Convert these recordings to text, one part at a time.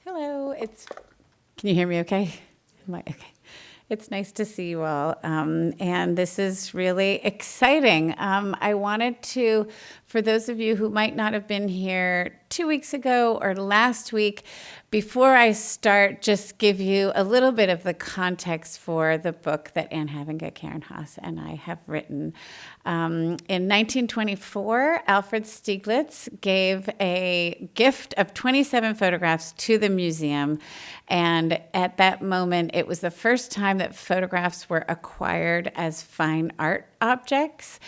Hello, can you hear me okay? Okay. It's nice to see you all, and this is really exciting. I wanted to, for those of you who might not have been here 2 weeks ago or last week, before I start, just give you a little bit of the context for the book that Anne Havinga, Karen Haas, and I have written. In 1924, Alfred Stieglitz gave a gift of 27 photographs to the museum, and at that moment, it was the first time that photographs were acquired as fine art objects.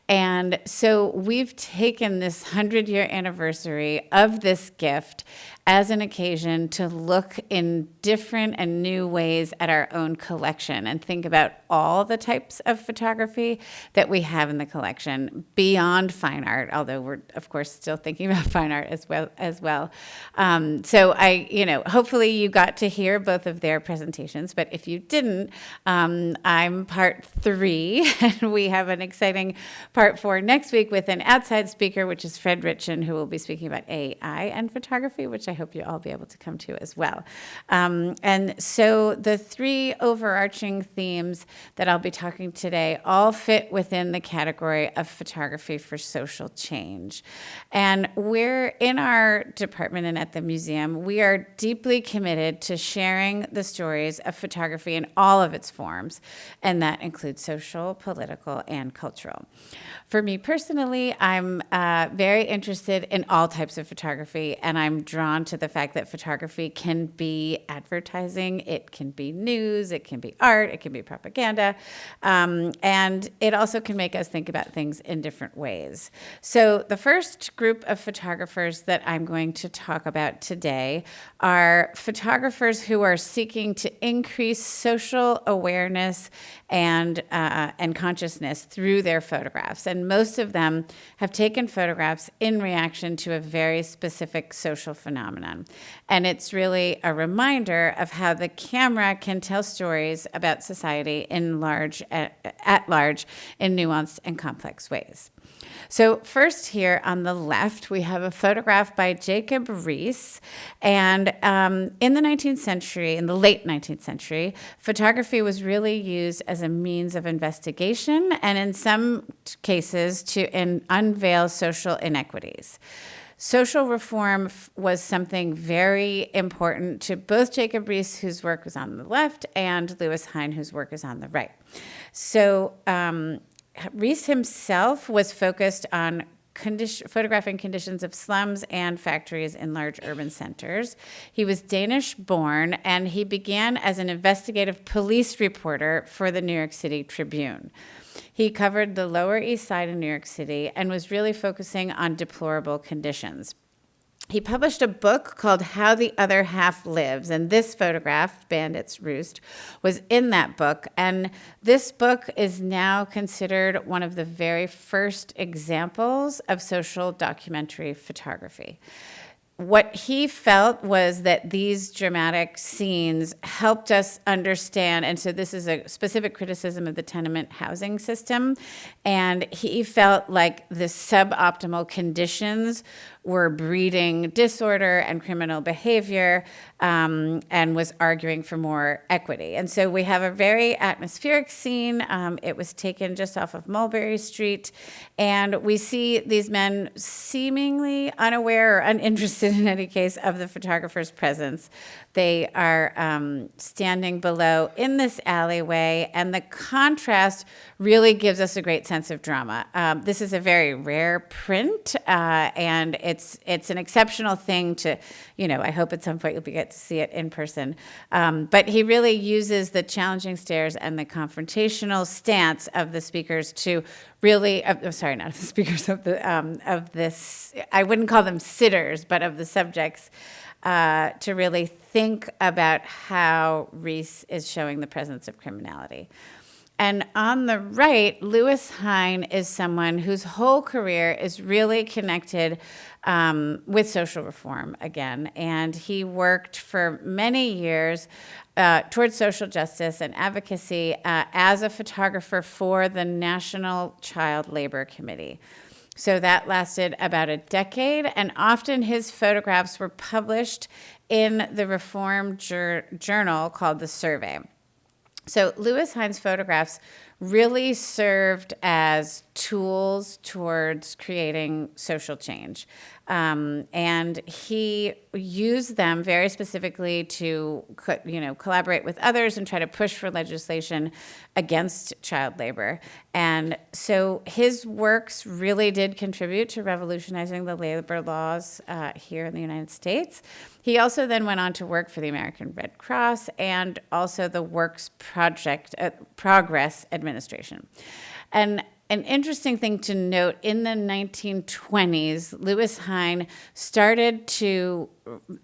And so we've taken this 100-year anniversary of this gift as an occasion to look in different and new ways at our own collection and think about all the types of photography that we have in the collection beyond fine art, although we're, of course, still thinking about fine art as well. So hopefully you got to hear both of their presentations, but if you didn't, I'm part 3, and we have an exciting part 4 next week with an outside speaker, which is Fred Ritchen, who will be speaking about AI and photography, which I hope you'll all be able to come to as well. And so the 3 overarching themes that I'll be talking today all fit within the category of photography for social change. And we're in our department and at the museum, we are deeply committed to sharing the stories of photography in all of its forms, and that includes social, political, and cultural. For me personally, I'm very interested in all types of photography, and I'm drawn to the fact that photography can be advertising, it can be news, it can be art, it can be propaganda, and it also can make us think about things in different ways. So the first group of photographers that I'm going to talk about today are photographers who are seeking to increase social awareness and consciousness through their photographs. And most of them have taken photographs in reaction to a very specific social phenomenon. And it's really a reminder of how the camera can tell stories about society at large in nuanced and complex ways. So first here on the left, we have a photograph by Jacob Riis. And in the 19th century, in the late 19th century, photography was really used as a means of investigation and in some cases to unveil social inequities. Social reform was something very important to both Jacob Riis, whose work was on the left, and Louis Hine, whose work is on the right. So Riis himself was focused on photographing conditions of slums and factories in large urban centers. He was Danish-born, and he began as an investigative police reporter for the New York City Tribune. He covered the Lower East Side of New York City and was really focusing on deplorable conditions. He published a book called How the Other Half Lives, and this photograph, Bandit's Roost, was in that book. And this book is now considered one of the very first examples of social documentary photography. What he felt was that these dramatic scenes helped us understand, and so this is a specific criticism of the tenement housing system, and he felt like the suboptimal conditions were breeding disorder and criminal behavior, and was arguing for more equity. And so we have a very atmospheric scene. It was taken just off of Mulberry Street, and we see these men seemingly unaware or uninterested in any case of the photographer's presence. They are standing below in this alleyway, and the contrast really gives us a great sense of drama. This is a very rare print, and it's an exceptional thing to, I hope at some point you'll get to see it in person. But he really uses the challenging stares and the confrontational stance of the speakers to really, not the speakers of this, I wouldn't call them sitters, but of the subjects, to really think about how Riis is showing the presence of criminality. And on the right, Louis Hine is someone whose whole career is really connected with social reform again. And he worked for many years towards social justice and advocacy as a photographer for the National Child Labor Committee. So that lasted about a decade, and often his photographs were published in the Reform journal called The Survey. So Louis Hine's photographs really served as tools towards creating social change. And he used them very specifically to, collaborate with others and try to push for legislation against child labor. And so his works really did contribute to revolutionizing the labor laws here in the United States. He also then went on to work for the American Red Cross and also the Works Progress Administration. And an interesting thing to note, in the 1920s, Louis Hine started to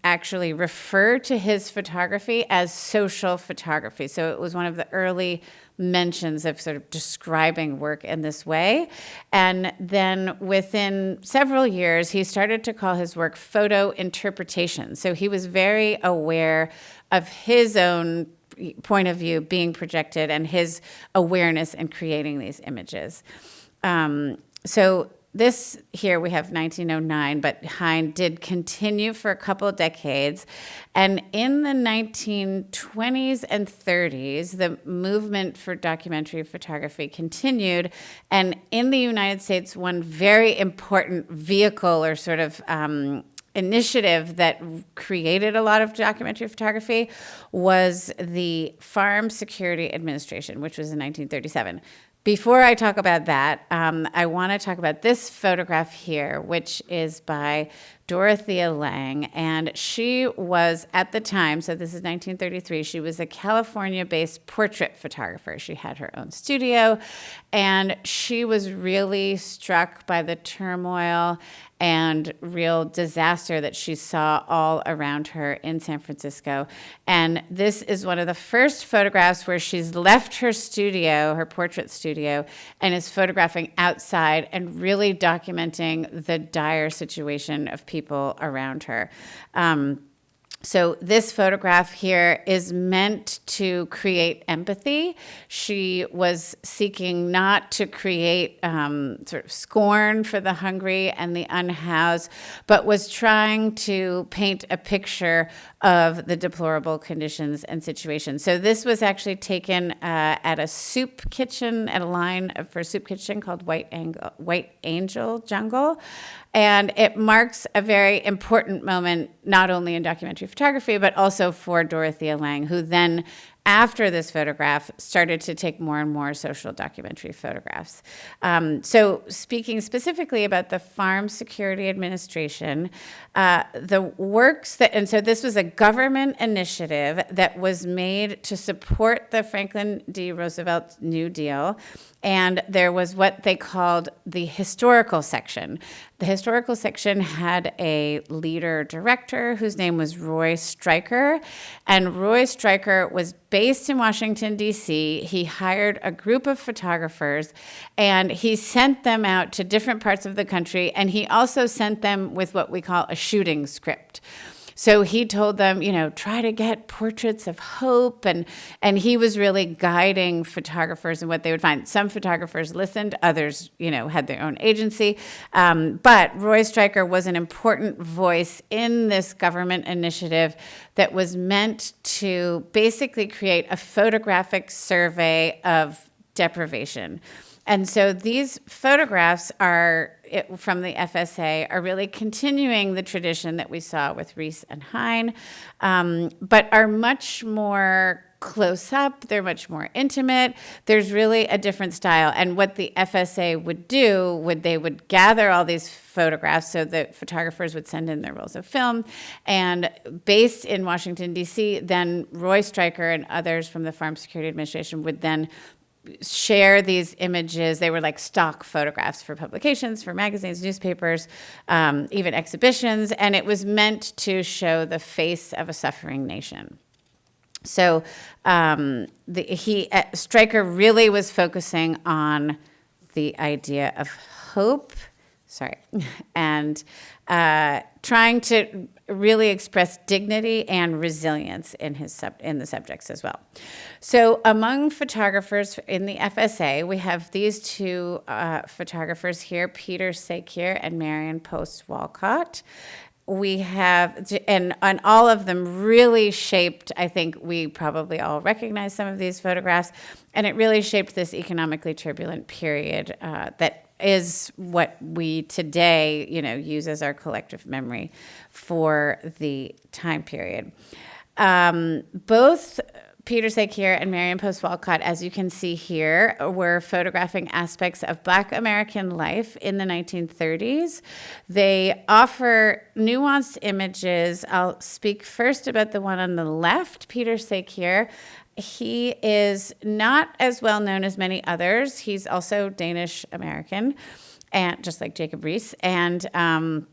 actually refer to his photography as social photography. So it was one of the early mentions of sort of describing work in this way. And then within several years, he started to call his work photo interpretation. So he was very aware of his own point of view being projected and his awareness in creating these images. So this here we have 1909, but Hine did continue for a couple of decades. And in the 1920s and 30s, the movement for documentary photography continued. And in the United States, one very important vehicle or sort of initiative that created a lot of documentary photography was the Farm Security Administration, which was in 1937. Before I talk about that, I want to talk about this photograph here, which is by Dorothea Lange. And she was, at the time, so this is 1933, she was a California-based portrait photographer. She had her own studio, and she was really struck by the turmoil and real disaster that she saw all around her in San Francisco. And this is one of the first photographs where she's left her studio, her portrait studio, and is photographing outside and really documenting the dire situation of people around her. So this photograph here is meant to create empathy. She was seeking not to create sort of scorn for the hungry and the unhoused, but was trying to paint a picture of the deplorable conditions and situations. So this was actually taken at a soup kitchen, at a line for a soup kitchen called White Angel Jungle. And it marks a very important moment, not only in documentary photography, but also for Dorothea Lange, who then, after this photograph, started to take more and more social documentary photographs. So speaking specifically about the Farm Security Administration, the works that, and so this was a government initiative that was made to support the Franklin D. Roosevelt New Deal. And there was what they called the historical section. The historical section had a leader director whose name was Roy Stryker. And Roy Stryker was based in Washington, D.C. He hired a group of photographers, and he sent them out to different parts of the country. And he also sent them with what we call a shooting script. So he told them, try to get portraits of hope. And he was really guiding photographers in what they would find. Some photographers listened, others, had their own agency. But Roy Stryker was an important voice in this government initiative that was meant to basically create a photographic survey of deprivation. And so these photographs from the FSA are really continuing the tradition that we saw with Rees and Hine, but are much more close up. They're much more intimate. There's really a different style. And what the FSA would do, they would gather all these photographs, so the photographers would send in their rolls of film, and based in Washington, D.C., then Roy Stryker and others from the Farm Security Administration would then share these images. They were like stock photographs for publications, for magazines, newspapers, even exhibitions, and it was meant to show the face of a suffering nation. So Stryker really was focusing on the idea of hope, and trying to really express dignity and resilience in the subjects as well. So among photographers in the FSA, we have these two photographers here, Peter Sakir and Marion Post-Walcott. We have, and all of them really shaped, I think we probably all recognize some of these photographs, and it really shaped this economically turbulent period that is what we today, use as our collective memory for the time period. Both Peter Sakir and Marion Post-Walcott, as you can see here, were photographing aspects of Black American life in the 1930s. They offer nuanced images. I'll speak first about the one on the left, Peter Sakir. He is not as well known as many others. He's also Danish American, and just like Jacob Riis. And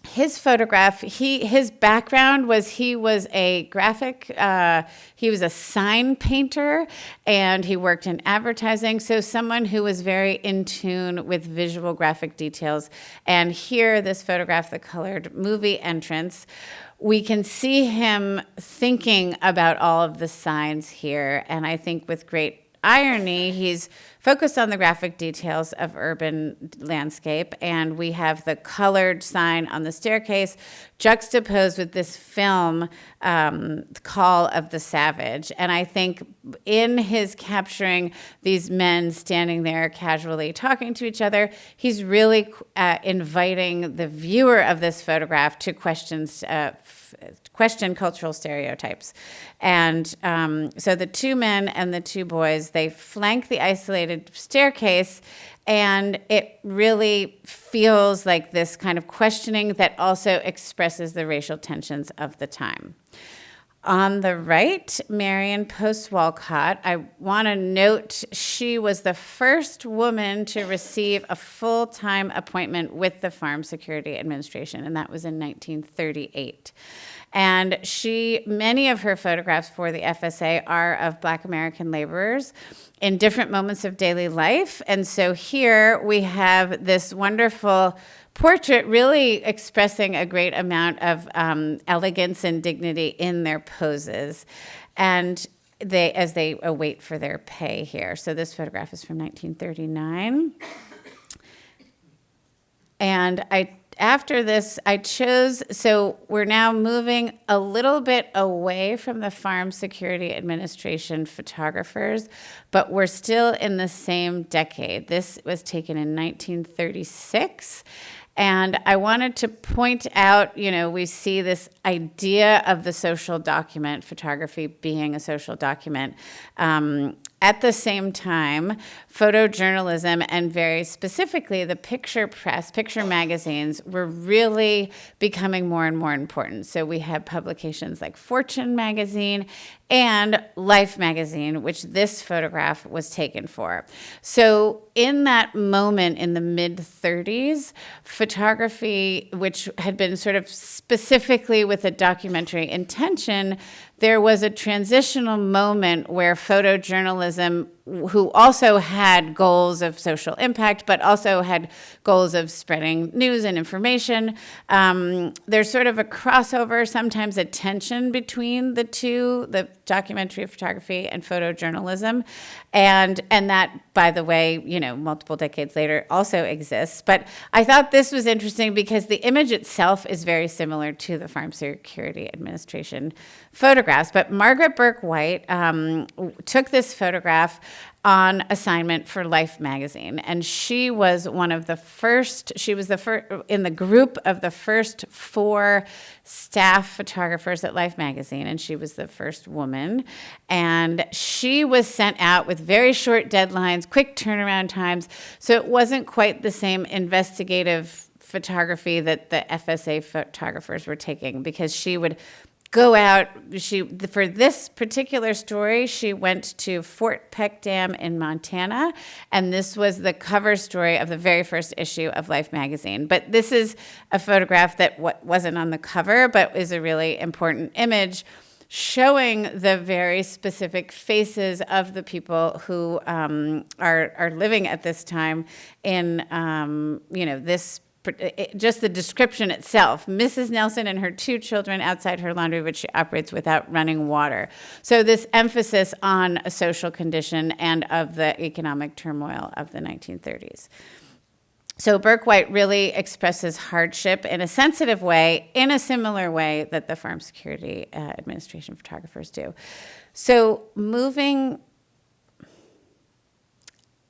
his photograph, his background was he was a graphic, he was a sign painter, and he worked in advertising. So someone who was very in tune with visual graphic details. And here, this photograph, the colored movie entrance, we can see him thinking about all of the signs here. And I think with great irony, he's focused on the graphic details of urban landscape, and we have the colored sign on the staircase juxtaposed with this film, Call of the Savage. And I think in his capturing these men standing there casually talking to each other, he's really inviting the viewer of this photograph to question cultural stereotypes. And so the two men and the two boys, they flank the isolated staircase, and it really feels like this kind of questioning that also expresses the racial tensions of the time. On the right, Marion Post-Walcott, I want to note she was the first woman to receive a full-time appointment with the Farm Security Administration, and that was in 1938. And many of her photographs for the FSA are of Black American laborers in different moments of daily life. And so here we have this wonderful portrait really expressing a great amount of elegance and dignity in their poses, and as they await for their pay here. So this photograph is from 1939. And after this, I chose, so we're now moving a little bit away from the Farm Security Administration photographers, but we're still in the same decade. This was taken in 1936. And I wanted to point out, we see this idea of the social document, photography being a social document. At the same time, photojournalism, and very specifically the picture press, picture magazines, were really becoming more and more important. So we had publications like Fortune magazine and Life magazine, which this photograph was taken for. So in that moment in the mid-30s, photography, which had been sort of specifically with a documentary intention, there was a transitional moment where photojournalism, who also had goals of social impact, but also had goals of spreading news and information. There's sort of a crossover, sometimes a tension between the two, the documentary photography and photojournalism. And that, by the way, multiple decades later also exists. But I thought this was interesting because the image itself is very similar to the Farm Security Administration photographs. But Margaret Burke White took this photograph on assignment for Life magazine, and she was in the group of the first 4 staff photographers at Life magazine, and she was the first woman. And she was sent out with very short deadlines, quick turnaround times, so it wasn't quite the same investigative photography that the FSA photographers were taking, because she would go out. For this particular story, she went to Fort Peck Dam in Montana, and this was the cover story of the very first issue of Life magazine. But this is a photograph that wasn't on the cover, but is a really important image showing the very specific faces of the people who are living at this time in, this, just the description itself. Mrs. Nelson and her 2 children outside her laundry, which she operates without running water. So this emphasis on a social condition and of the economic turmoil of the 1930s. So Burke-White really expresses hardship in a sensitive way, in a similar way that the Farm Security Administration photographers do. So moving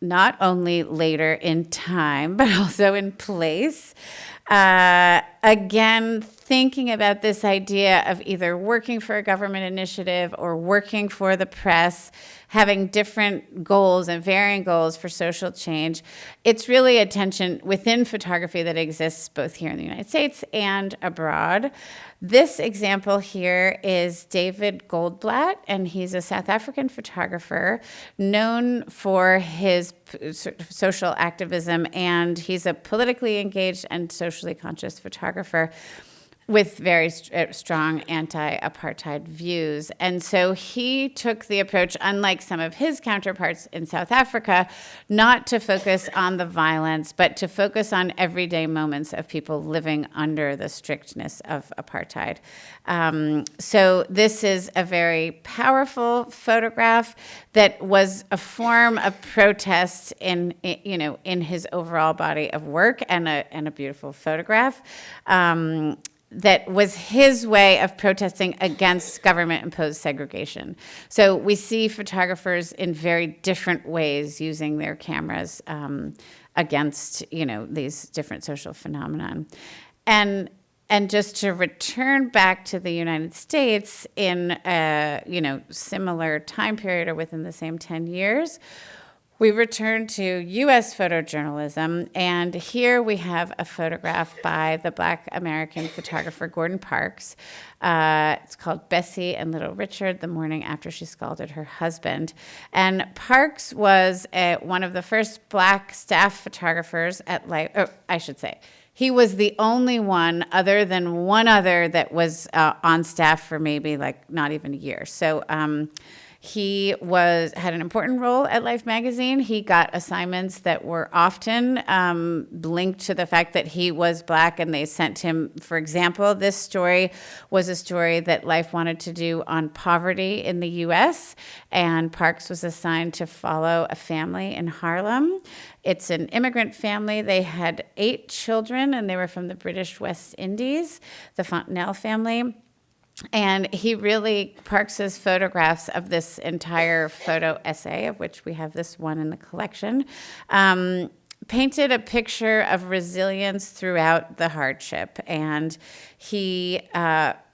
not only later in time, but also in place, again, thinking about this idea of either working for a government initiative or working for the press, having different goals and varying goals for social change. It's really a tension within photography that exists both here in the United States and abroad. This example here is David Goldblatt, and he's a South African photographer known for his social activism, and he's a politically engaged and socially conscious photographer with very strong anti-apartheid views. And so he took the approach, unlike some of his counterparts in South Africa, not to focus on the violence, but to focus on everyday moments of people living under the strictness of apartheid. So this is a very powerful photograph that was a form of protest in his overall body of work, and a beautiful photograph. That was his way of protesting against government-imposed segregation. So we see photographers in very different ways using their cameras against, these different social phenomenon. And just to return back to the United States in a, similar time period or within the same 10 years, we return to U.S. photojournalism, and here we have a photograph by the Black American photographer Gordon Parks. It's called Bessie and Little Richard, the morning after she scalded her husband. And Parks was one of the first Black staff photographers at he was the only one other than one other that was on staff for maybe not even a year. So he had an important role at Life magazine. He got assignments that were often linked to the fact that he was Black, and they sent him, for example, this story was a story that Life wanted to do on poverty in the U.S., and Parks was assigned to follow a family in Harlem. It's an immigrant family. They had 8 children, and they were from the British West Indies, the Fontenelle family. And Parks's photographs of this entire photo essay, of which we have this one in the collection, painted a picture of resilience throughout the hardship. And he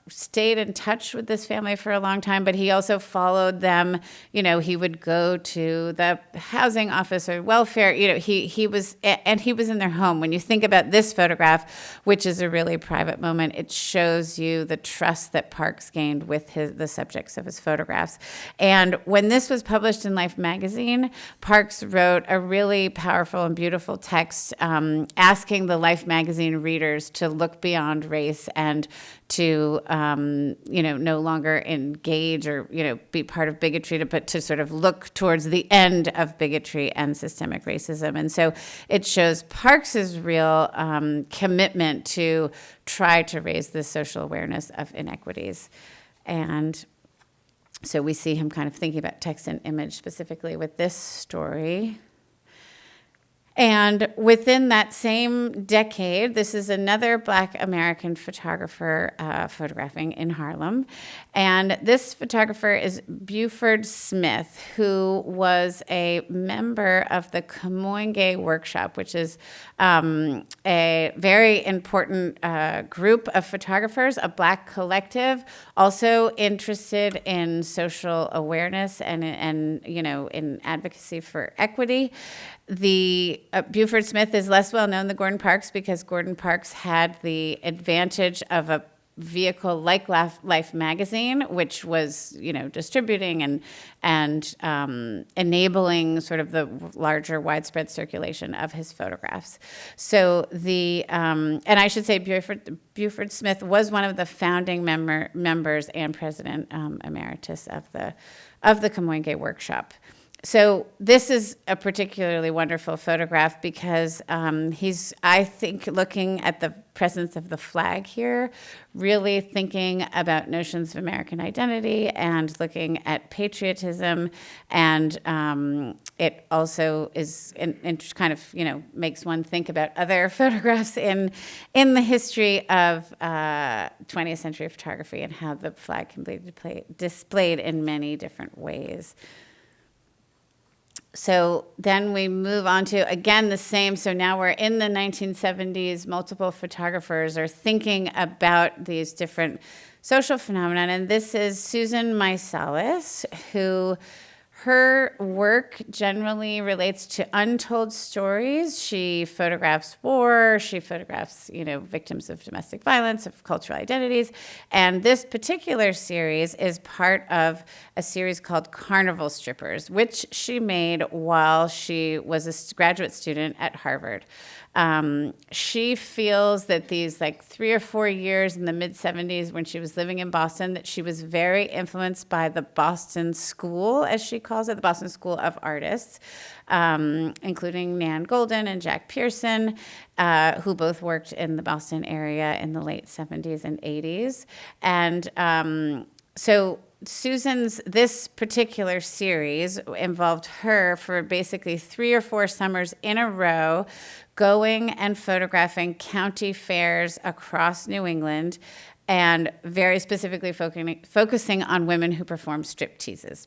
stayed in touch with this family for a long time, but he also followed them. He would go to the housing office or welfare. He was in their home. When you think about this photograph, which is a really private moment, it shows you the trust that Parks gained with the subjects of his photographs. And when this was published in Life magazine, Parks wrote a really powerful and beautiful text asking the Life magazine readers to look beyond race and to no longer engage or be part of bigotry, but to sort of look towards the end of bigotry and systemic racism. And so it shows Parks's real commitment to try to raise the social awareness of inequities. And so we see him kind of thinking about text and image specifically with this story. And within that same decade, this is another Black American photographer photographing in Harlem. And this photographer is Buford Smith, who was a member of the Kamoinge Workshop, which is a very important group of photographers, a Black collective, also interested in social awareness and in advocacy for equity. The Buford Smith is less well known than Gordon Parks because Gordon Parks had the advantage of a vehicle like Life magazine, which was, distributing and enabling sort of the larger widespread circulation of his photographs. So and I should say Buford Smith was one of the founding members and president emeritus of the Camoinge Workshop. So this is a particularly wonderful photograph because he's, I think, looking at the presence of the flag here, really thinking about notions of American identity and looking at patriotism. And it also is, and kind of, makes one think about other photographs in the history of 20th century photography and how the flag can be displayed in many different ways. So then we move on to, again, the same. So now we're in the 1970s. Multiple photographers are thinking about these different social phenomena. And this is Susan Meiselas, who her work generally relates to untold stories. She photographs war. She photographs, victims of domestic violence, of cultural identities. And this particular series is part of a series called Carnival Strippers, which she made while she was a graduate student at Harvard. She feels that these 3 or 4 years in the mid-70s when she was living in Boston, that she was very influenced by the Boston School, as she calls it, the Boston School of Artists, including Nan Golden and Jack Pearson, who both worked in the Boston area in the late 70s and 80s. And so this particular series involved her for basically 3 or 4 summers in a row going and photographing county fairs across New England and very specifically focusing on women who performed stripteases.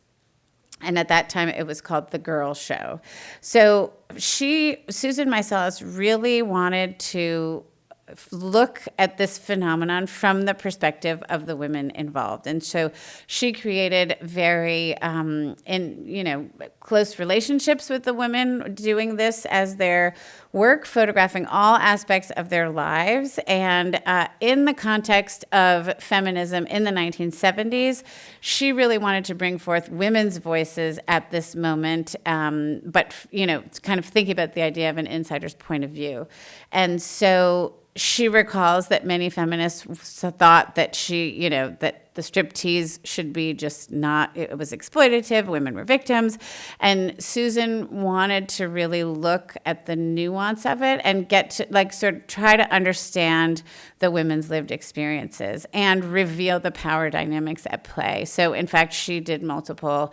And at that time, it was called The Girl Show. So Susan Meiselas really wanted to look at this phenomenon from the perspective of the women involved. And so she created very, close relationships with the women doing this as their work, photographing all aspects of their lives. And in the context of feminism in the 1970s, she really wanted to bring forth women's voices at this moment, but, kind of thinking about the idea of an insider's point of view. And so she recalls that many feminists thought that that the striptease should be just not, it was exploitative, women were victims. And Susan wanted to really look at the nuance of it and get to sort of try to understand the women's lived experiences and reveal the power dynamics at play. So in fact, she did multiple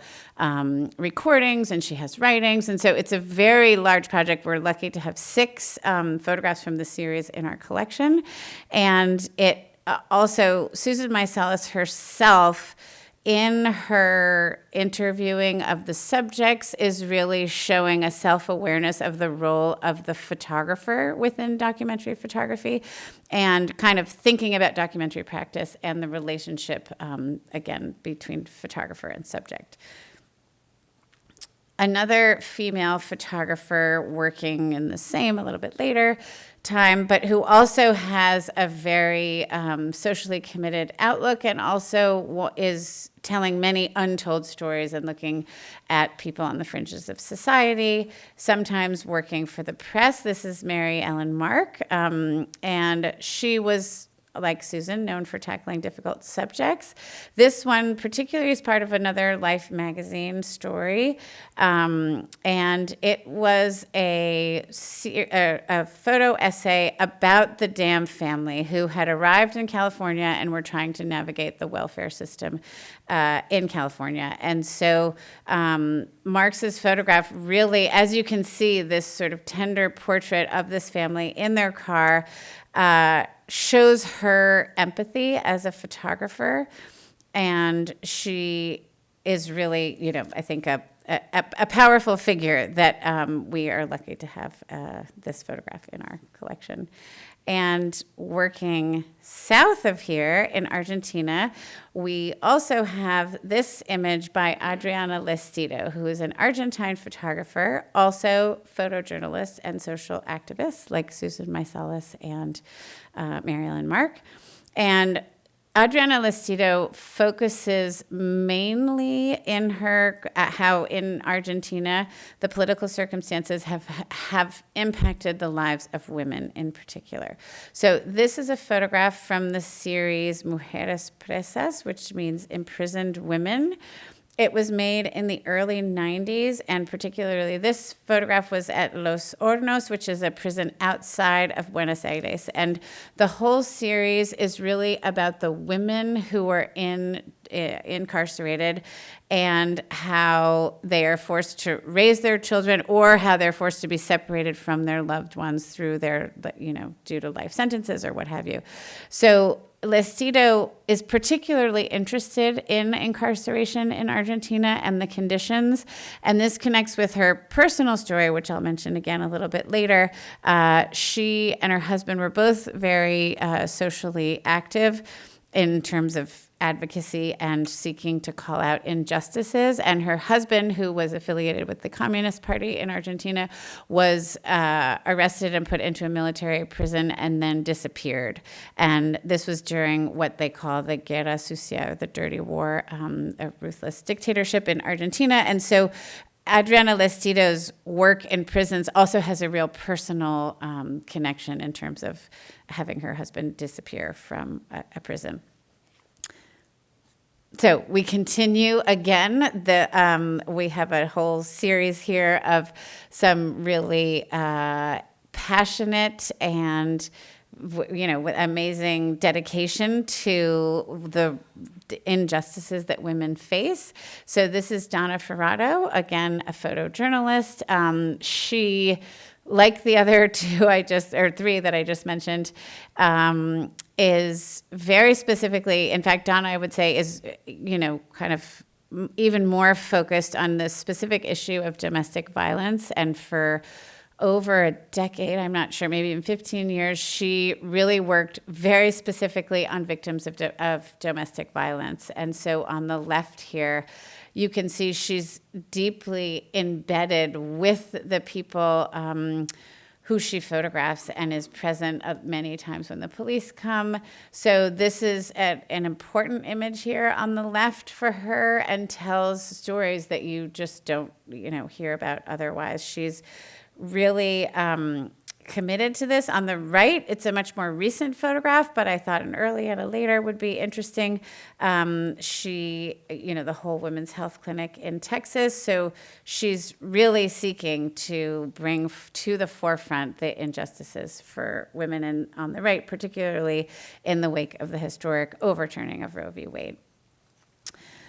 recordings and she has writings. And so it's a very large project. We're lucky to have 6 photographs from the series in our collection. And it also, Susan Meiselas herself, in her interviewing of the subjects, is really showing a self-awareness of the role of the photographer within documentary photography and kind of thinking about documentary practice and the relationship, again, between photographer and subject. Another female photographer working in the same, a little bit later time, but who also has a very socially committed outlook and also is telling many untold stories and looking at people on the fringes of society, sometimes working for the press. This is Mary Ellen Mark, and she was, like Susan, known for tackling difficult subjects. This one particularly is part of another Life magazine story, and it was a photo essay about the Dam family who had arrived in California and were trying to navigate the welfare system in California. And so Marx's photograph really, as you can see, this sort of tender portrait of this family in their car, shows her empathy as a photographer, and she is really, I think a powerful figure that we are lucky to have this photograph in our collection. And working south of here in Argentina, we also have this image by Adriana Lestido, who is an Argentine photographer, also photojournalist and social activist, like Susan Meiselas and Mary Ellen Mark. And Adriana Lestido focuses mainly in her how in Argentina the political circumstances have impacted the lives of women in particular. So this is a photograph from the series Mujeres Presas, which means imprisoned women. It was made in the early 90s, and particularly this photograph was at Los Hornos, which is a prison outside of Buenos Aires. And the whole series is really about the women who were incarcerated and how they are forced to raise their children, or how they're forced to be separated from their loved ones through their, due to life sentences or what have you. So Lestido is particularly interested in incarceration in Argentina and the conditions, and this connects with her personal story, which I'll mention again a little bit later. She and her husband were both very socially active in terms of advocacy and seeking to call out injustices. And her husband, who was affiliated with the Communist Party in Argentina, was arrested and put into a military prison and then disappeared. And this was during what they call the Guerra Sucia, the dirty war, a ruthless dictatorship in Argentina. And so Adriana Lestido's work in prisons also has a real personal connection in terms of having her husband disappear from a prison. So we continue again. We have a whole series here of some really passionate and with amazing dedication to the injustices that women face. So this is Donna Ferrato, again, a photojournalist. She, like the other three that I just mentioned, is very specifically, in fact, Donna, I would say, is, kind of even more focused on the specific issue of domestic violence. And for over a decade, I'm not sure, maybe even 15 years, she really worked very specifically on victims of domestic violence. And so on the left here, you can see she's deeply embedded with the people who she photographs and is present many times when the police come. So this is an important image here on the left for her, and tells stories that you just don't, hear about otherwise. She's really committed to this. On the right, it's a much more recent photograph, but I thought an early and a later would be interesting. She, the whole women's health clinic in Texas. So she's really seeking to bring to the forefront the injustices for women, and on the right, particularly in the wake of the historic overturning of Roe v. Wade.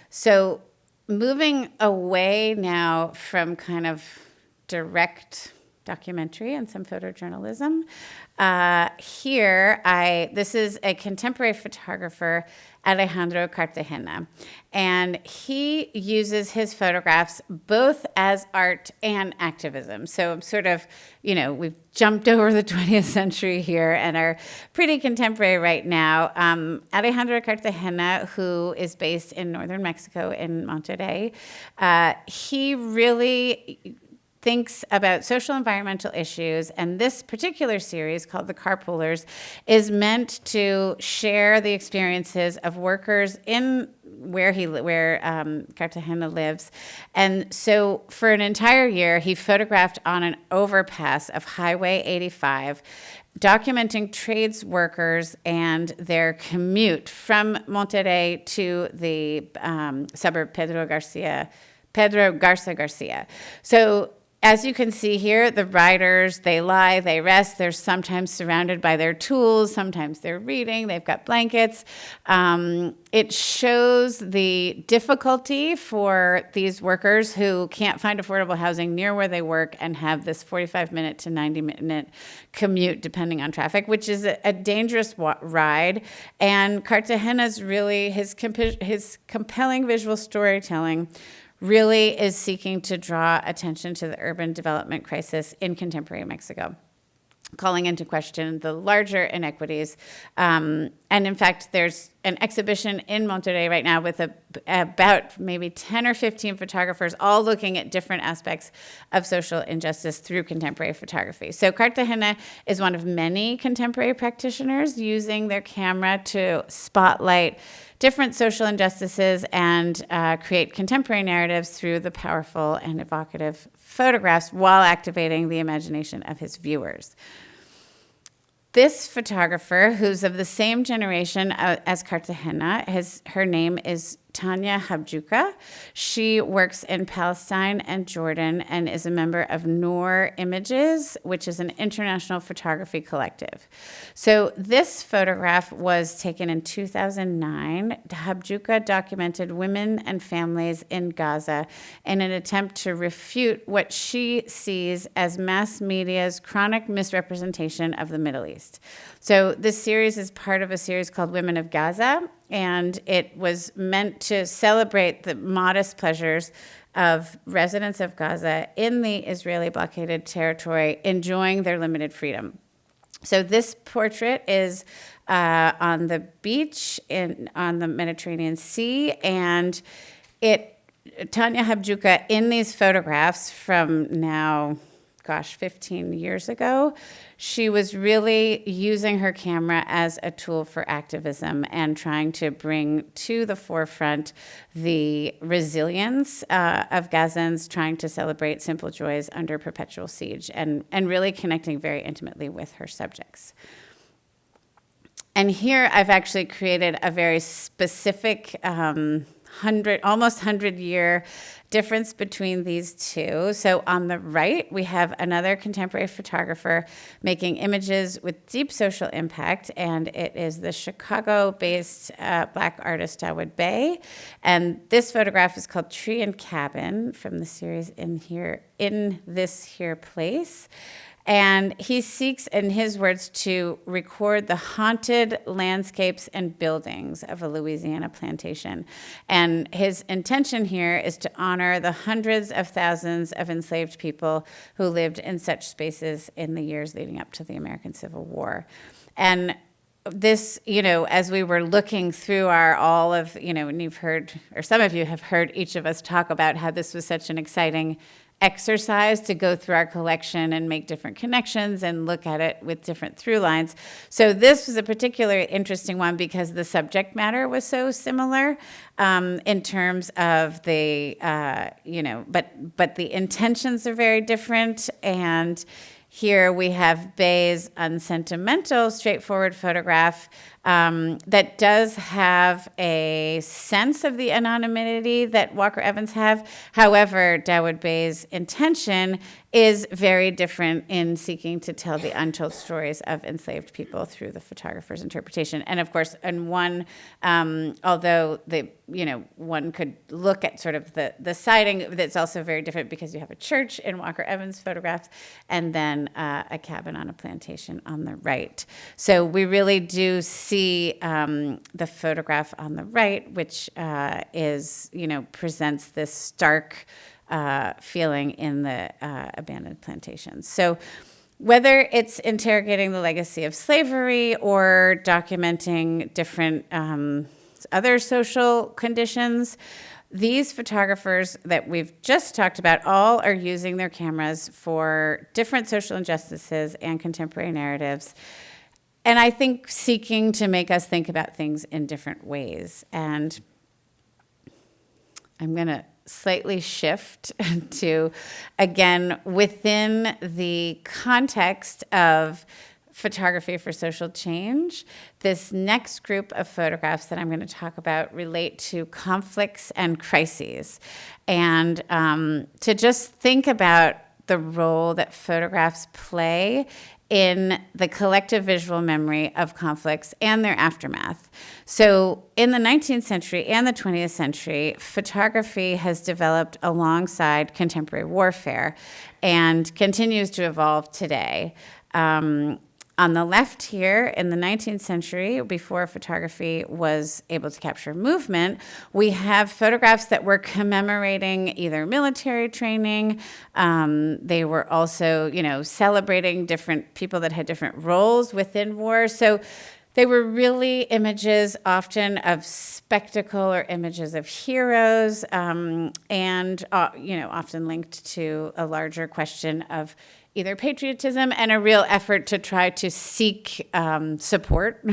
So moving away now from kind of direct documentary and some photojournalism. This is a contemporary photographer, Alejandro Cartagena, and he uses his photographs both as art and activism. So I'm sort of, we've jumped over the 20th century here and are pretty contemporary right now. Alejandro Cartagena, who is based in northern Mexico in Monterrey, he really thinks about social environmental issues, and this particular series, called The Carpoolers, is meant to share the experiences of workers in where Cartagena lives. And so for an entire year, he photographed on an overpass of Highway 85, documenting trades workers and their commute from Monterrey to the suburb Pedro Garza Garcia. So as you can see here, the riders, they lie, they rest. They're sometimes surrounded by their tools. Sometimes they're reading. They've got blankets. It shows the difficulty for these workers who can't find affordable housing near where they work and have this 45-minute to 90-minute commute, depending on traffic, which is a dangerous ride. And Cartagena's really, his compelling visual storytelling really is seeking to draw attention to the urban development crisis in contemporary Mexico. calling into question the larger inequities. And in fact, there's an exhibition in Monterrey right now with about maybe 10 or 15 photographers all looking at different aspects of social injustice through contemporary photography. So Cartagena is one of many contemporary practitioners using their camera to spotlight different social injustices and create contemporary narratives through the powerful and evocative photographs while activating the imagination of his viewers. This photographer, who's of the same generation as Cartagena, her name is Tanya Habjuka. She works in Palestine and Jordan and is a member of Noor Images, which is an international photography collective. So this photograph was taken in 2009. Habjuka documented women and families in Gaza in an attempt to refute what she sees as mass media's chronic misrepresentation of the Middle East. So this series is part of a series called Women of Gaza, and it was meant to celebrate the modest pleasures of residents of Gaza in the Israeli blockaded territory enjoying their limited freedom. So this portrait is on the beach on the Mediterranean Sea, and Tanya Habjuka, in these photographs from now, 15 years ago, she was really using her camera as a tool for activism and trying to bring to the forefront the resilience of Gazans, trying to celebrate simple joys under perpetual siege, and really connecting very intimately with her subjects. And here I've actually created a very specific almost 100-year difference between these two. So on the right, we have another contemporary photographer making images with deep social impact, and it is the Chicago-based Black artist Dawood Bey. And this photograph is called Tree and Cabin from the series In This Here Place. And he seeks, in his words, to record the haunted landscapes and buildings of a Louisiana plantation. And his intention here is to honor the hundreds of thousands of enslaved people who lived in such spaces in the years leading up to the American Civil War. And this, as we were looking through and you've heard, or some of you have heard each of us talk about how this was such an exciting exercise to go through our collection and make different connections and look at it with different through lines. So this was a particularly interesting one because the subject matter was so similar in terms of the, but the intentions are very different. And here we have Bey's unsentimental, straightforward photograph that does have a sense of the anonymity that Walker Evans have. However, Dawood Bey's intention is very different in seeking to tell the untold stories of enslaved people through the photographer's interpretation. And of course, in one, although one could look at sort of the siding, that's also very different because you have a church in Walker Evans' photograph and then a cabin on a plantation on the right. So we really do see the photograph on the right, which presents this stark feeling in the abandoned plantations. So whether it's interrogating the legacy of slavery or documenting different other social conditions, these photographers that we've just talked about all are using their cameras for different social injustices and contemporary narratives. And I think seeking to make us think about things in different ways. And I'm going to slightly shift to, again, within the context of photography for social change, this next group of photographs that I'm going to talk about relate to conflicts and crises. And to just think about the role that photographs play in the collective visual memory of conflicts and their aftermath. So in the 19th century and the 20th century, photography has developed alongside contemporary warfare and continues to evolve today. On the left here, in the 19th century, before photography was able to capture movement, we have photographs that were commemorating either military training. They were also, celebrating different people that had different roles within war. So they were really images often of spectacle or images of heroes, and often linked to a larger question of either patriotism and a real effort to try to seek support.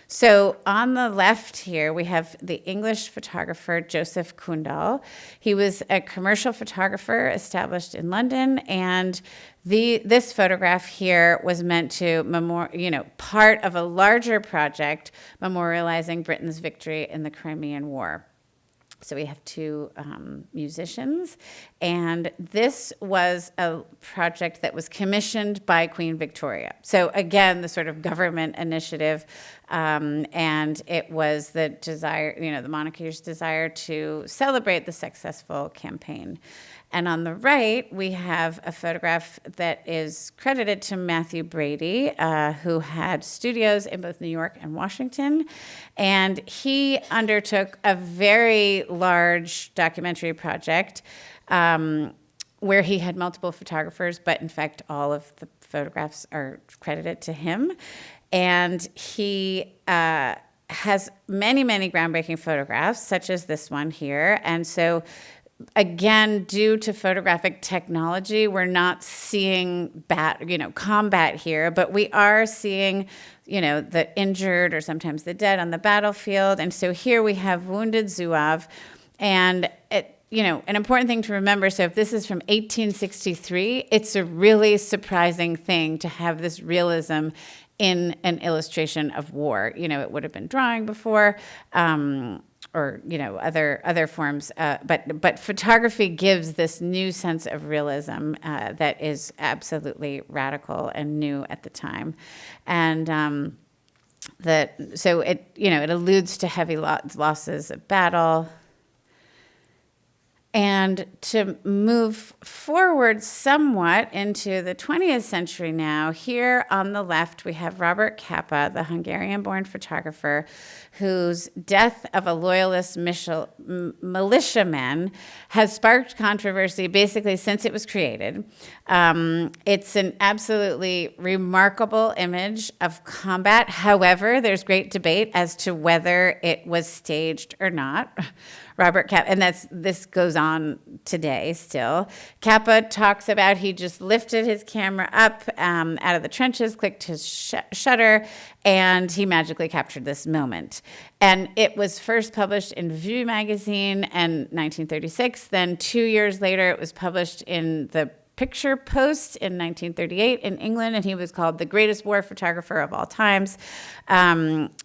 So on the left here, we have the English photographer Joseph Kundal. He was a commercial photographer established in London, and this photograph here was meant to part of a larger project memorializing Britain's victory in the Crimean War. So we have two musicians, and this was a project that was commissioned by Queen Victoria. So again, the sort of government initiative, and it was the desire, the monarchy's desire to celebrate the successful campaign. And on the right, we have a photograph that is credited to Matthew Brady, who had studios in both New York and Washington. And he undertook a very large documentary project where he had multiple photographers, but in fact, all of the photographs are credited to him. And he has many, many groundbreaking photographs, such as this one here. And so again, due to photographic technology, we're not seeing combat here, but we are seeing, the injured or sometimes the dead on the battlefield. And so here we have wounded Zouave, and an important thing to remember, so if this is from 1863, it's a really surprising thing to have this realism in an illustration of war. It would have been drawing before, or other forms, but photography gives this new sense of realism that is absolutely radical and new at the time, and so it alludes to heavy losses of battle. And to move forward somewhat into the 20th century now, here on the left, we have Robert Capa, the Hungarian-born photographer, whose death of a loyalist militiaman has sparked controversy basically since it was created. It's an absolutely remarkable image of combat. However, there's great debate as to whether it was staged or not. Robert Capa, and this goes on today still. Capa talks about he just lifted his camera up out of the trenches, clicked his shutter, and he magically captured this moment. And it was first published in Vue magazine in 1936. Then 2 years later, it was published in the Picture Post in 1938 in England, and he was called the greatest war photographer of all times.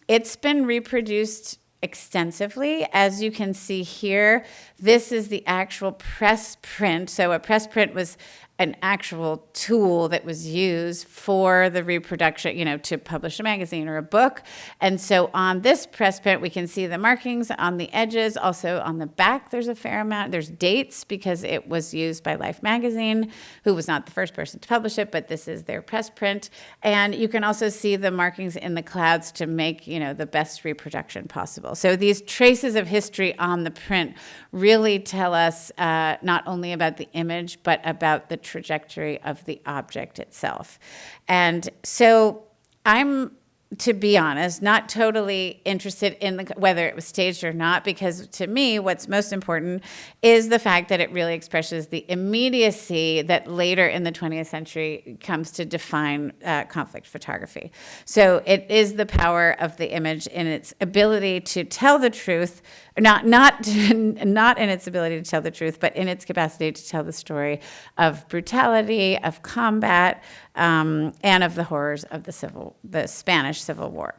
It's been reproduced extensively. As you can see here, this is the actual press print. So a press print was an actual tool that was used for the reproduction, to publish a magazine or a book. And so on this press print, we can see the markings on the edges. Also on the back, there's a fair amount. There's dates because it was used by Life magazine, who was not the first person to publish it, but this is their press print. And you can also see the markings in the clouds to make, the best reproduction possible. So these traces of history on the print really tell us not only about the image, but about the trajectory of the object itself. And so I'm, to be honest, not totally interested in whether it was staged or not, because to me, what's most important is the fact that it really expresses the immediacy that later in the 20th century comes to define conflict photography. So it is the power of the image in its ability to tell the truth, not in its ability to tell the truth, but in its capacity to tell the story of brutality, of combat, and of the horrors of the Spanish Civil War.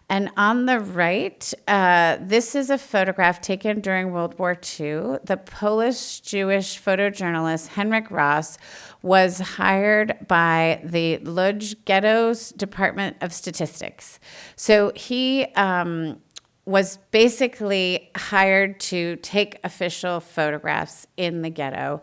And on the right, this is a photograph taken during World War II. The Polish-Jewish photojournalist Henryk Ross was hired by the Lodz Ghetto's Department of Statistics. So he was basically hired to take official photographs in the ghetto.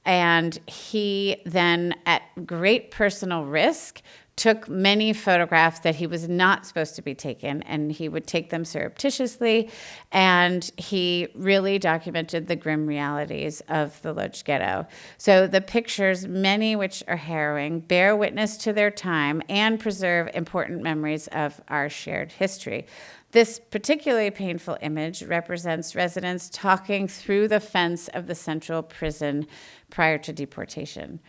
And he then, at great personal risk, took many photographs that he was not supposed to be taken, and he would take them surreptitiously, and he really documented the grim realities of the Lodz ghetto. So the pictures, many which are harrowing, bear witness to their time and preserve important memories of our shared history. This particularly painful image represents residents talking through the fence of the central prison prior to deportation.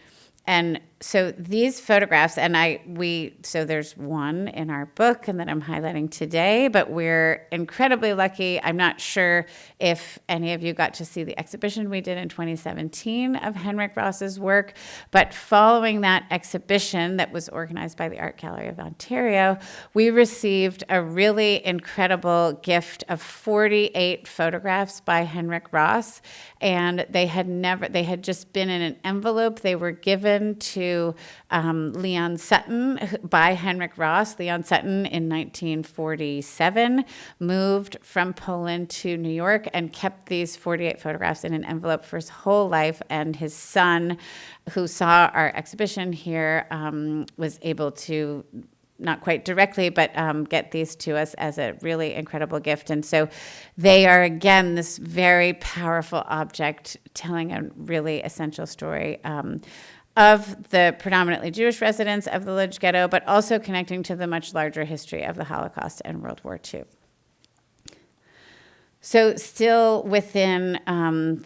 And so these photographs, so there's one in our book and that I'm highlighting today, but we're incredibly lucky. I'm not sure if any of you got to see the exhibition we did in 2017 of Henrik Ross's work, but following that exhibition that was organized by the Art Gallery of Ontario, we received a really incredible gift of 48 photographs by Henrik Ross, and they had just been in an envelope. They were given to Leon Sutton by Henrik Ross. Leon Sutton in 1947 moved from Poland to New York and kept these 48 photographs in an envelope for his whole life. And his son, who saw our exhibition here, was able to, not quite directly, but get these to us as a really incredible gift. And so they are, again, this very powerful object telling a really essential story of the predominantly Jewish residents of the Lodz ghetto, but also connecting to the much larger history of the Holocaust and World War II. So still within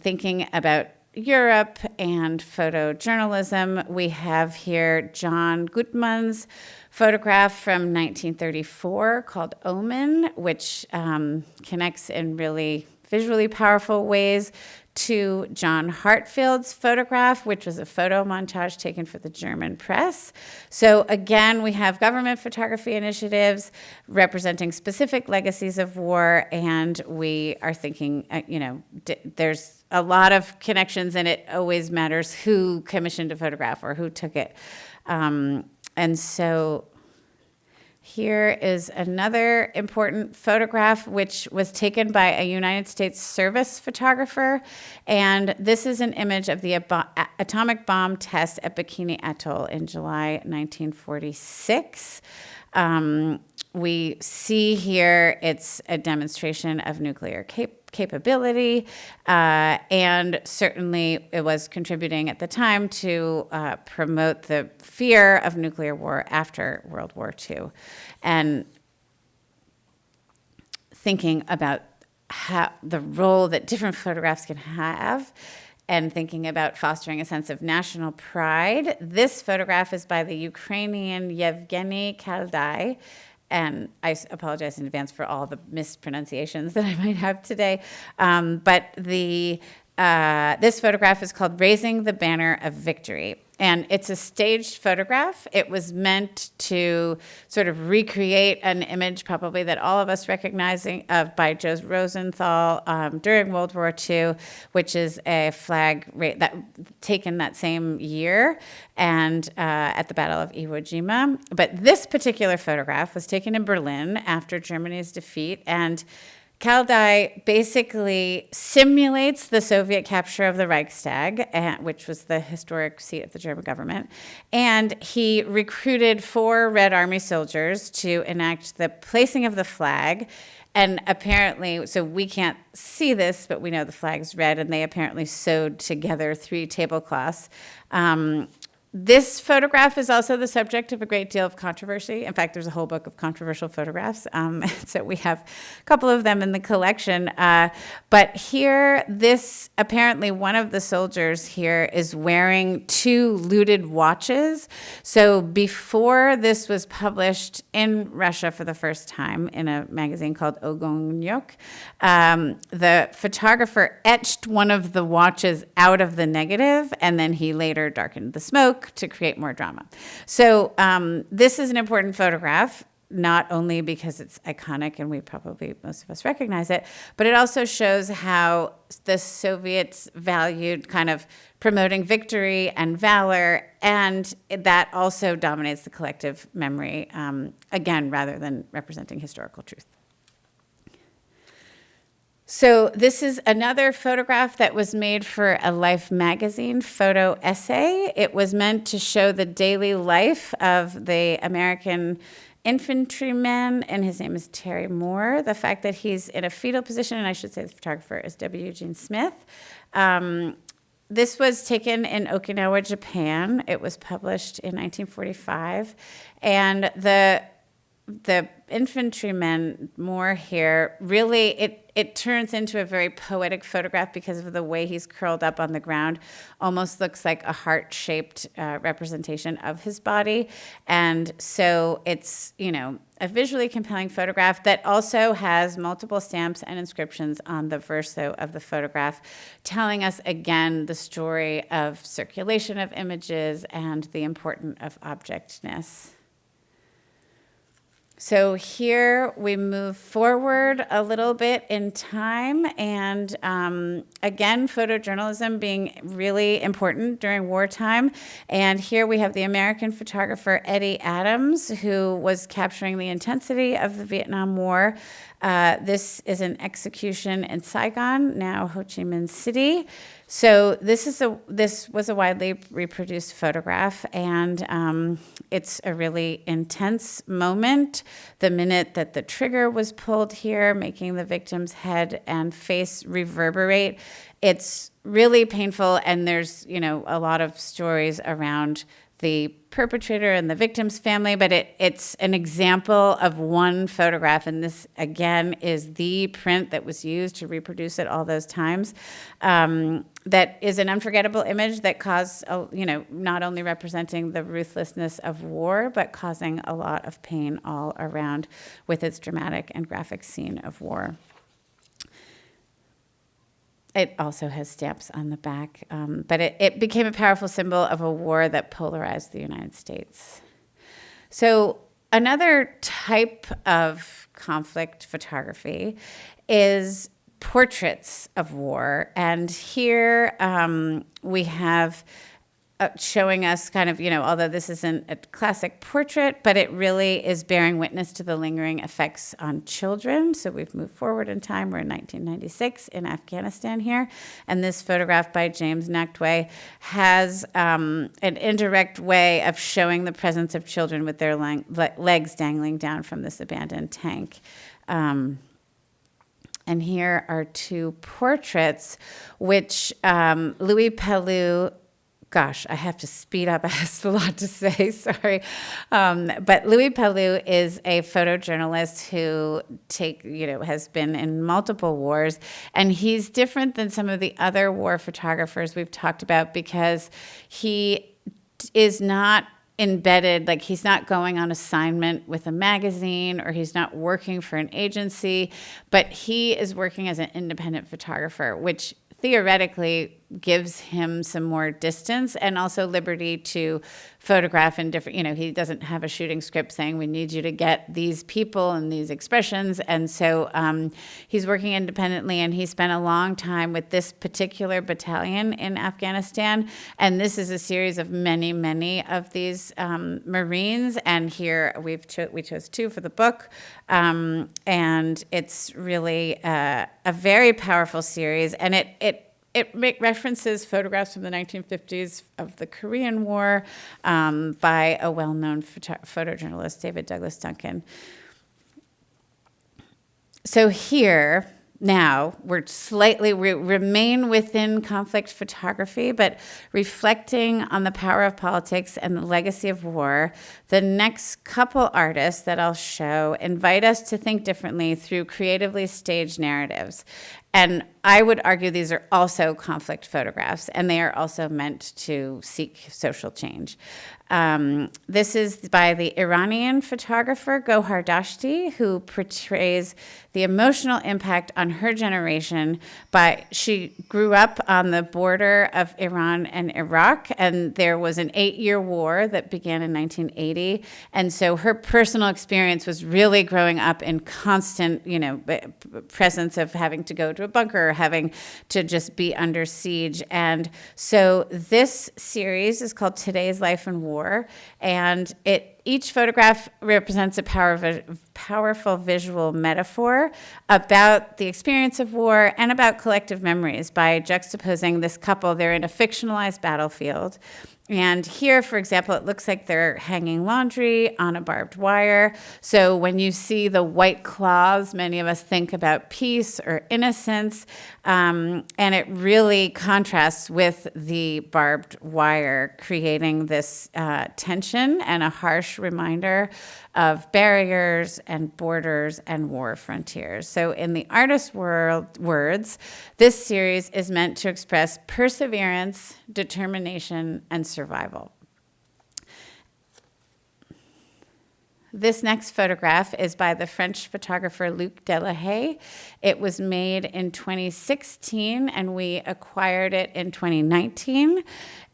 thinking about Europe and photojournalism, we have here John Gutmann's photograph from 1934 called Omen, which connects in really visually powerful ways to John Hartfield's photograph, which was a photo montage taken for the German press. So again, we have government photography initiatives representing specific legacies of war, and we are thinking, there's a lot of connections, and it always matters who commissioned a photograph or who took it. And so here is another important photograph, which was taken by a United States service photographer. And this is an image of the atomic bomb test at Bikini Atoll in July 1946. We see here it's a demonstration of nuclear capability, and certainly it was contributing at the time to promote the fear of nuclear war after World War II. And thinking about how the role that different photographs can have, and thinking about fostering a sense of national pride. This photograph is by the Ukrainian Yevgeny Kaldai, and I apologize in advance for all the mispronunciations that I might have today. But this photograph is called Raising the Banner of Victory. And it's a staged photograph. It was meant to sort of recreate an image probably that all of us recognizing of by Joe Rosenthal during World War II, which is a flag that taken that same year and at the Battle of Iwo Jima. But this particular photograph was taken in Berlin after Germany's defeat, and Kaldai basically simulates the Soviet capture of the Reichstag, which was the historic seat of the German government. And he recruited 4 Red Army soldiers to enact the placing of the flag. And apparently, so we can't see this, but we know the flag's red, and they apparently sewed together 3 tablecloths. This photograph is also the subject of a great deal of controversy. In fact, there's a whole book of controversial photographs. So we have a couple of them in the collection. But here, apparently one of the soldiers here is wearing 2 looted watches. So before this was published in Russia for the first time in a magazine called Ogonyok, the photographer etched one of the watches out of the negative, and then he later darkened the smoke to create more drama. So this is an important photograph, not only because it's iconic and most of us recognize it, but it also shows how the Soviets valued kind of promoting victory and valor, and that also dominates the collective memory, again, rather than representing historical truth. So this is another photograph that was made for a Life magazine photo essay. It was meant to show the daily life of the American infantryman, and his name is Terry Moore. The fact that he's in a fetal position, and I should say the photographer is W. Eugene Smith. This was taken in Okinawa, Japan. It was published in 1945, and the infantryman Moore here, really, it turns into a very poetic photograph because of the way he's curled up on the ground. Almost looks like a heart-shaped representation of his body. And so it's, a visually compelling photograph that also has multiple stamps and inscriptions on the verso of the photograph, telling us again the story of circulation of images and the importance of objectness. So here we move forward a little bit in time, and again, photojournalism being really important during wartime. And here we have the American photographer Eddie Adams, who was capturing the intensity of the Vietnam War. This is an execution in Saigon, now Ho Chi Minh City. So this was a widely reproduced photograph, and it's a really intense moment. The minute that the trigger was pulled here, making the victim's head and face reverberate, it's really painful, and there's a lot of stories around the perpetrator and the victim's family, but it's an example of one photograph, and this, again, is the print that was used to reproduce it all those times. That is an unforgettable image that caused, not only representing the ruthlessness of war, but causing a lot of pain all around with its dramatic and graphic scene of war. It also has stamps on the back, but it became a powerful symbol of a war that polarized the United States. So another type of conflict photography is portraits of war. And here we have showing us kind of, although this isn't a classic portrait, but it really is bearing witness to the lingering effects on children. So we've moved forward in time. We're in 1996 in Afghanistan here. And this photograph by James Nachtwey has an indirect way of showing the presence of children with their legs dangling down from this abandoned tank. And here are two portraits, which Louis Pelloux, gosh, I have to speed up. I have a lot to say, sorry. But Louis Pelloux is a photojournalist who has been in multiple wars, and he's different than some of the other war photographers we've talked about because he is not embedded, like he's not going on assignment with a magazine or he's not working for an agency, but he is working as an independent photographer, which theoretically gives him some more distance and also liberty to photograph in different, he doesn't have a shooting script saying we need you to get these people and these expressions. And so he's working independently, and he spent a long time with this particular battalion in Afghanistan. And this is a series of many, many of these Marines. And here we chose two for the book. And it's really a very powerful series. And it references photographs from the 1950s of the Korean War by a well-known photojournalist, David Douglas Duncan. So here, now, we remain within conflict photography, but reflecting on the power of politics and the legacy of war. The next couple artists that I'll show invite us to think differently through creatively staged narratives. And I would argue these are also conflict photographs, and they are also meant to seek social change. This is by the Iranian photographer Gohar Dashti, who portrays the emotional impact on her generation. She grew up on the border of Iran and Iraq, and there was an 8-year war that began in 1980. And so her personal experience was really growing up in constant, presence of having to go into a bunker or having to just be under siege. And so this series is called Today's Life in War, and each photograph represents a powerful visual metaphor about the experience of war and about collective memories by juxtaposing this couple. They're in a fictionalized battlefield. And here, for example, it looks like they're hanging laundry on a barbed wire. So when you see the white cloths, many of us think about peace or innocence. And it really contrasts with the barbed wire, creating this tension and a harsh reminder of barriers and borders and war frontiers. So in the artist's words, this series is meant to express perseverance, determination, and survival. This next photograph is by the French photographer Luc Delahaye. It was made in 2016, and we acquired it in 2019.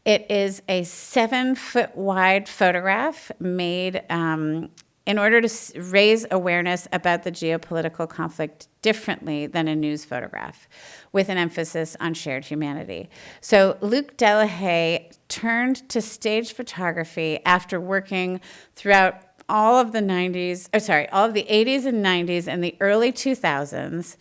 It is a 7-foot wide photograph made in order to raise awareness about the geopolitical conflict differently than a news photograph, with an emphasis on shared humanity. So Luc Delahaye turned to stage photography after working throughout all of the 80s and 90s and the early 2000s.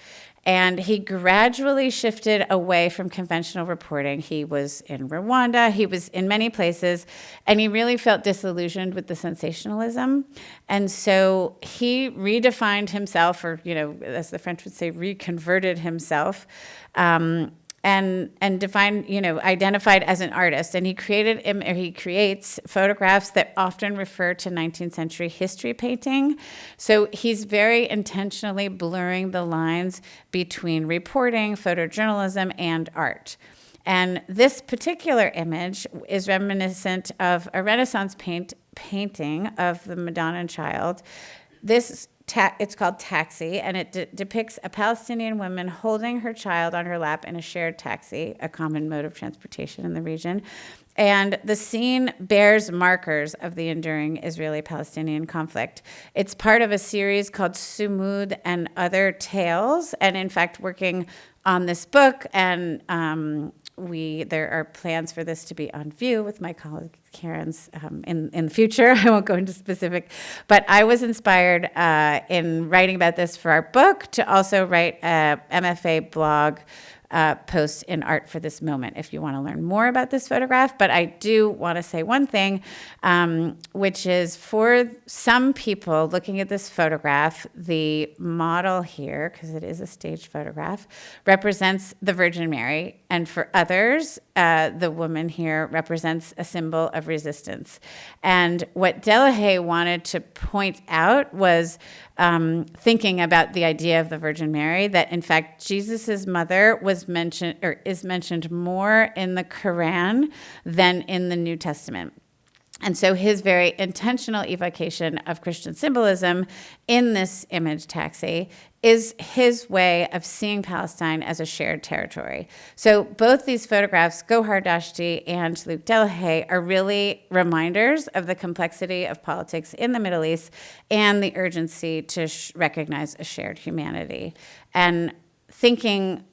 And he gradually shifted away from conventional reporting. He was in Rwanda, he was in many places, and he really felt disillusioned with the sensationalism. And so he redefined himself, or, as the French would say, reconverted himself, and defined, identified as an artist. And he creates photographs that often refer to 19th century history painting. So he's very intentionally blurring the lines between reporting, photojournalism, and art. And this particular image is reminiscent of a Renaissance painting of the Madonna and Child. It's called Taxi, and it depicts a Palestinian woman holding her child on her lap in a shared taxi, a common mode of transportation in the region. And the scene bears markers of the enduring Israeli-Palestinian conflict. It's part of a series called Sumud and Other Tales, and in fact, working on this book, and there are plans for this to be on view with my colleague Karen's in the future. I won't go into specific, but I was inspired in writing about this for our book to also write a MFA blog post in Art for This Moment if you want to learn more about this photograph. But I do want to say one thing, which is for some people looking at this photograph, the model here, because it is a staged photograph, represents the Virgin Mary. And for others, the woman here represents a symbol of resistance. And what Delahaye wanted to point out was thinking about the idea of the Virgin Mary, that in fact Jesus's mother is mentioned more in the Quran than in the New Testament. And so his very intentional evocation of Christian symbolism in this image, Taxi, is his way of seeing Palestine as a shared territory. So both these photographs, Gohar Dashti and Luc Delahaye, are really reminders of the complexity of politics in the Middle East and the urgency to recognize a shared humanity. And thinking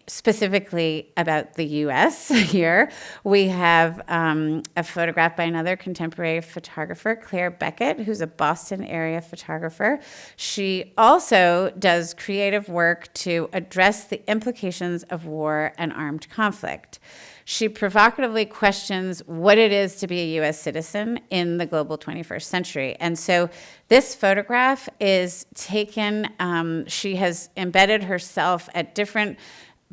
specifically about the U.S. here, we have a photograph by another contemporary photographer, Claire Beckett, who's a Boston area photographer. She also does creative work to address the implications of war and armed conflict. She provocatively questions what it is to be a U.S. citizen in the global 21st century. And so this photograph is taken, she has embedded herself at different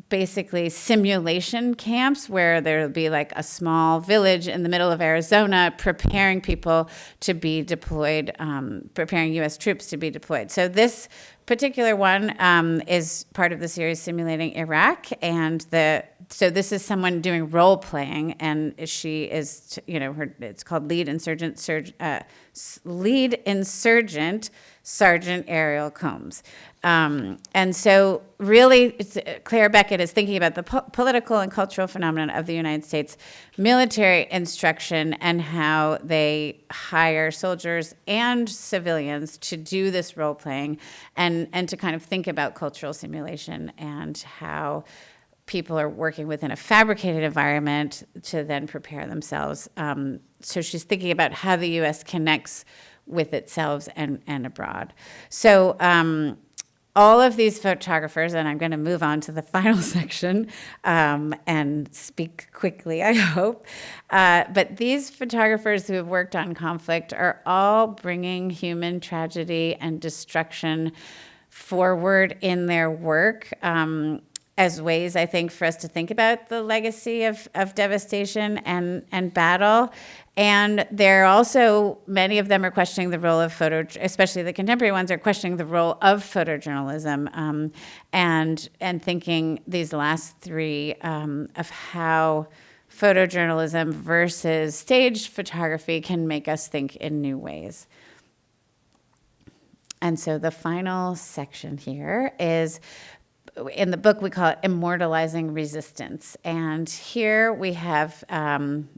basically simulation camps where there'll be like a small village in the middle of Arizona preparing people to be deployed, preparing U.S. troops to be deployed. So this particular one is part of the series Simulating Iraq, and so this is someone doing role playing, and she is, it's called Lead Insurgent Sergeant Ariel Combs. And so really, Claire Beckett is thinking about the political and cultural phenomenon of the United States military instruction and how they hire soldiers and civilians to do this role playing, and and to kind of think about cultural simulation and how people are working within a fabricated environment to then prepare themselves. So she's thinking about how the U.S. connects with itself and abroad. So all of these photographers, and I'm going to move on to the final section and speak quickly, I hope. But these photographers who have worked on conflict are all bringing human tragedy and destruction forward in their work as ways, I think, for us to think about the legacy of devastation and battle. And they're also, many of them are questioning the role of especially the contemporary ones are questioning the role of photojournalism and thinking these last three of how photojournalism versus staged photography can make us think in new ways. And so the final section here is, in the book, we call it Immortalizing Resistance. And here we have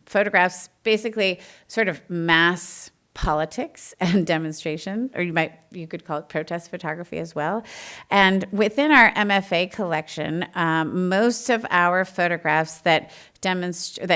photographs, basically sort of mass politics and demonstration, or you could call it protest photography as well. And within our MFA collection, most of our photographs that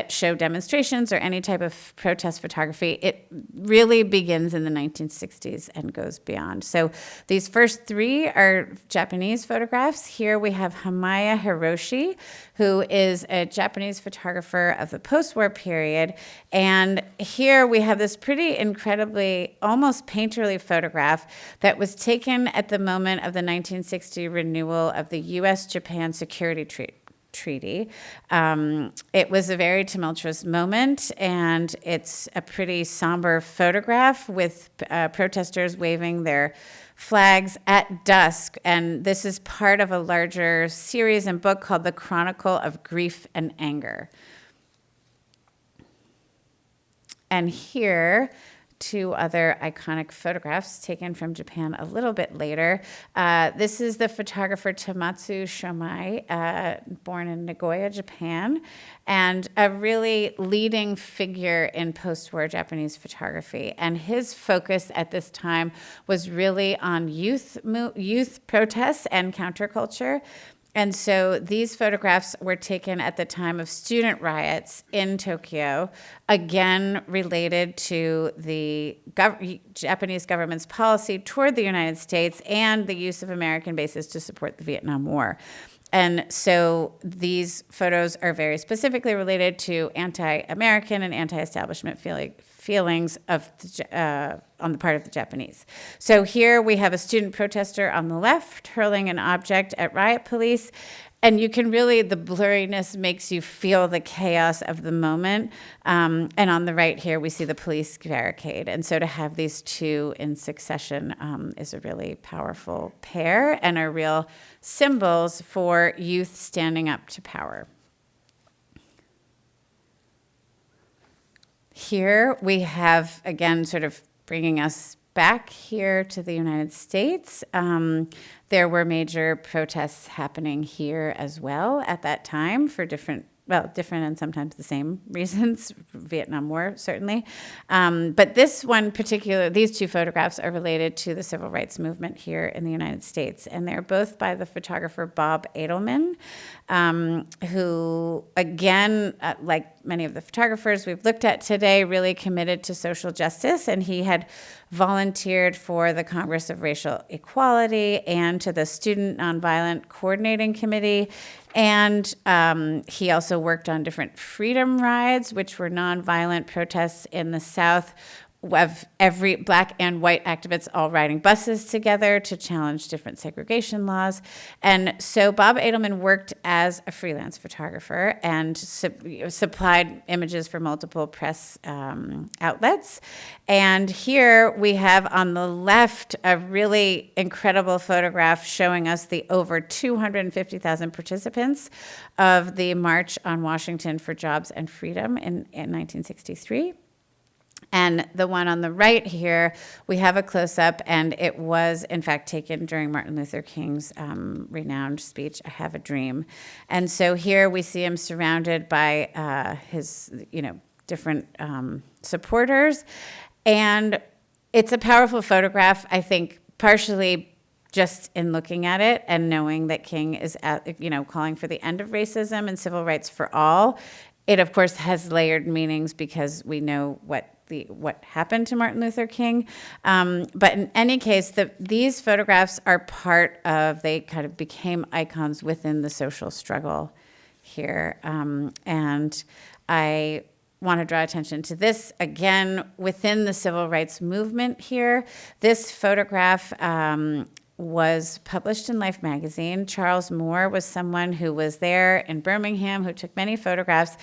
show demonstrations or any type of protest photography, it really begins in the 1960s and goes beyond. So these first three are Japanese photographs. Here we have Hamaya Hiroshi, who is a Japanese photographer of the post-war period. And here we have this pretty incredibly, almost painterly photograph that was taken at the moment of the 1960 renewal of the U.S.-Japan Security Treaty. It was a very tumultuous moment, and it's a pretty somber photograph with protesters waving their flags at dusk. And this is part of a larger series and book called The Chronicle of Grief and Anger. And here, two other iconic photographs taken from Japan a little bit later. This is the photographer Tamatsu Shomai, born in Nagoya, Japan, and a really leading figure in post-war Japanese photography. And his focus at this time was really on youth protests and counterculture. And so these photographs were taken at the time of student riots in Tokyo, again related to the Japanese government's policy toward the United States and the use of American bases to support the Vietnam War. And so these photos are very specifically related to anti-American and anti-establishment feelings on the part of the Japanese. So here we have a student protester on the left hurling an object at riot police. And you can really, the blurriness makes you feel the chaos of the moment. And on the right here, we see the police barricade. And so to have these two in succession is a really powerful pair and are real symbols for youth standing up to power. Here we have, again, sort of bringing us back here to the United States. There were major protests happening here as well at that time for different and sometimes the same reasons, Vietnam War, certainly. But this one particular, these two photographs are related to the civil rights movement here in the United States. And they're both by the photographer Bob Edelman, who, again, like many of the photographers we've looked at today, really committed to social justice. And he had volunteered for the Congress of Racial Equality and to the Student Nonviolent Coordinating Committee. And he also worked on different freedom rides, which were nonviolent protests in the South of every black and white activists all riding buses together to challenge different segregation laws. And so Bob Edelman worked as a freelance photographer and supplied images for multiple press outlets. And here we have on the left a really incredible photograph showing us the over 250,000 participants of the March on Washington for Jobs and Freedom in 1963. And the one on the right here, we have a close-up, and it was, in fact, taken during Martin Luther King's renowned speech, I Have a Dream. And so here we see him surrounded by his, different supporters. And it's a powerful photograph, I think, partially just in looking at it and knowing that King is, calling for the end of racism and civil rights for all. It, of course, has layered meanings because we know what happened to Martin Luther King. But in any case, these photographs are they kind of became icons within the social struggle here. And I want to draw attention to this again within the civil rights movement here. This photograph was published in Life magazine. Charles Moore was someone who was there in Birmingham who took many photographs.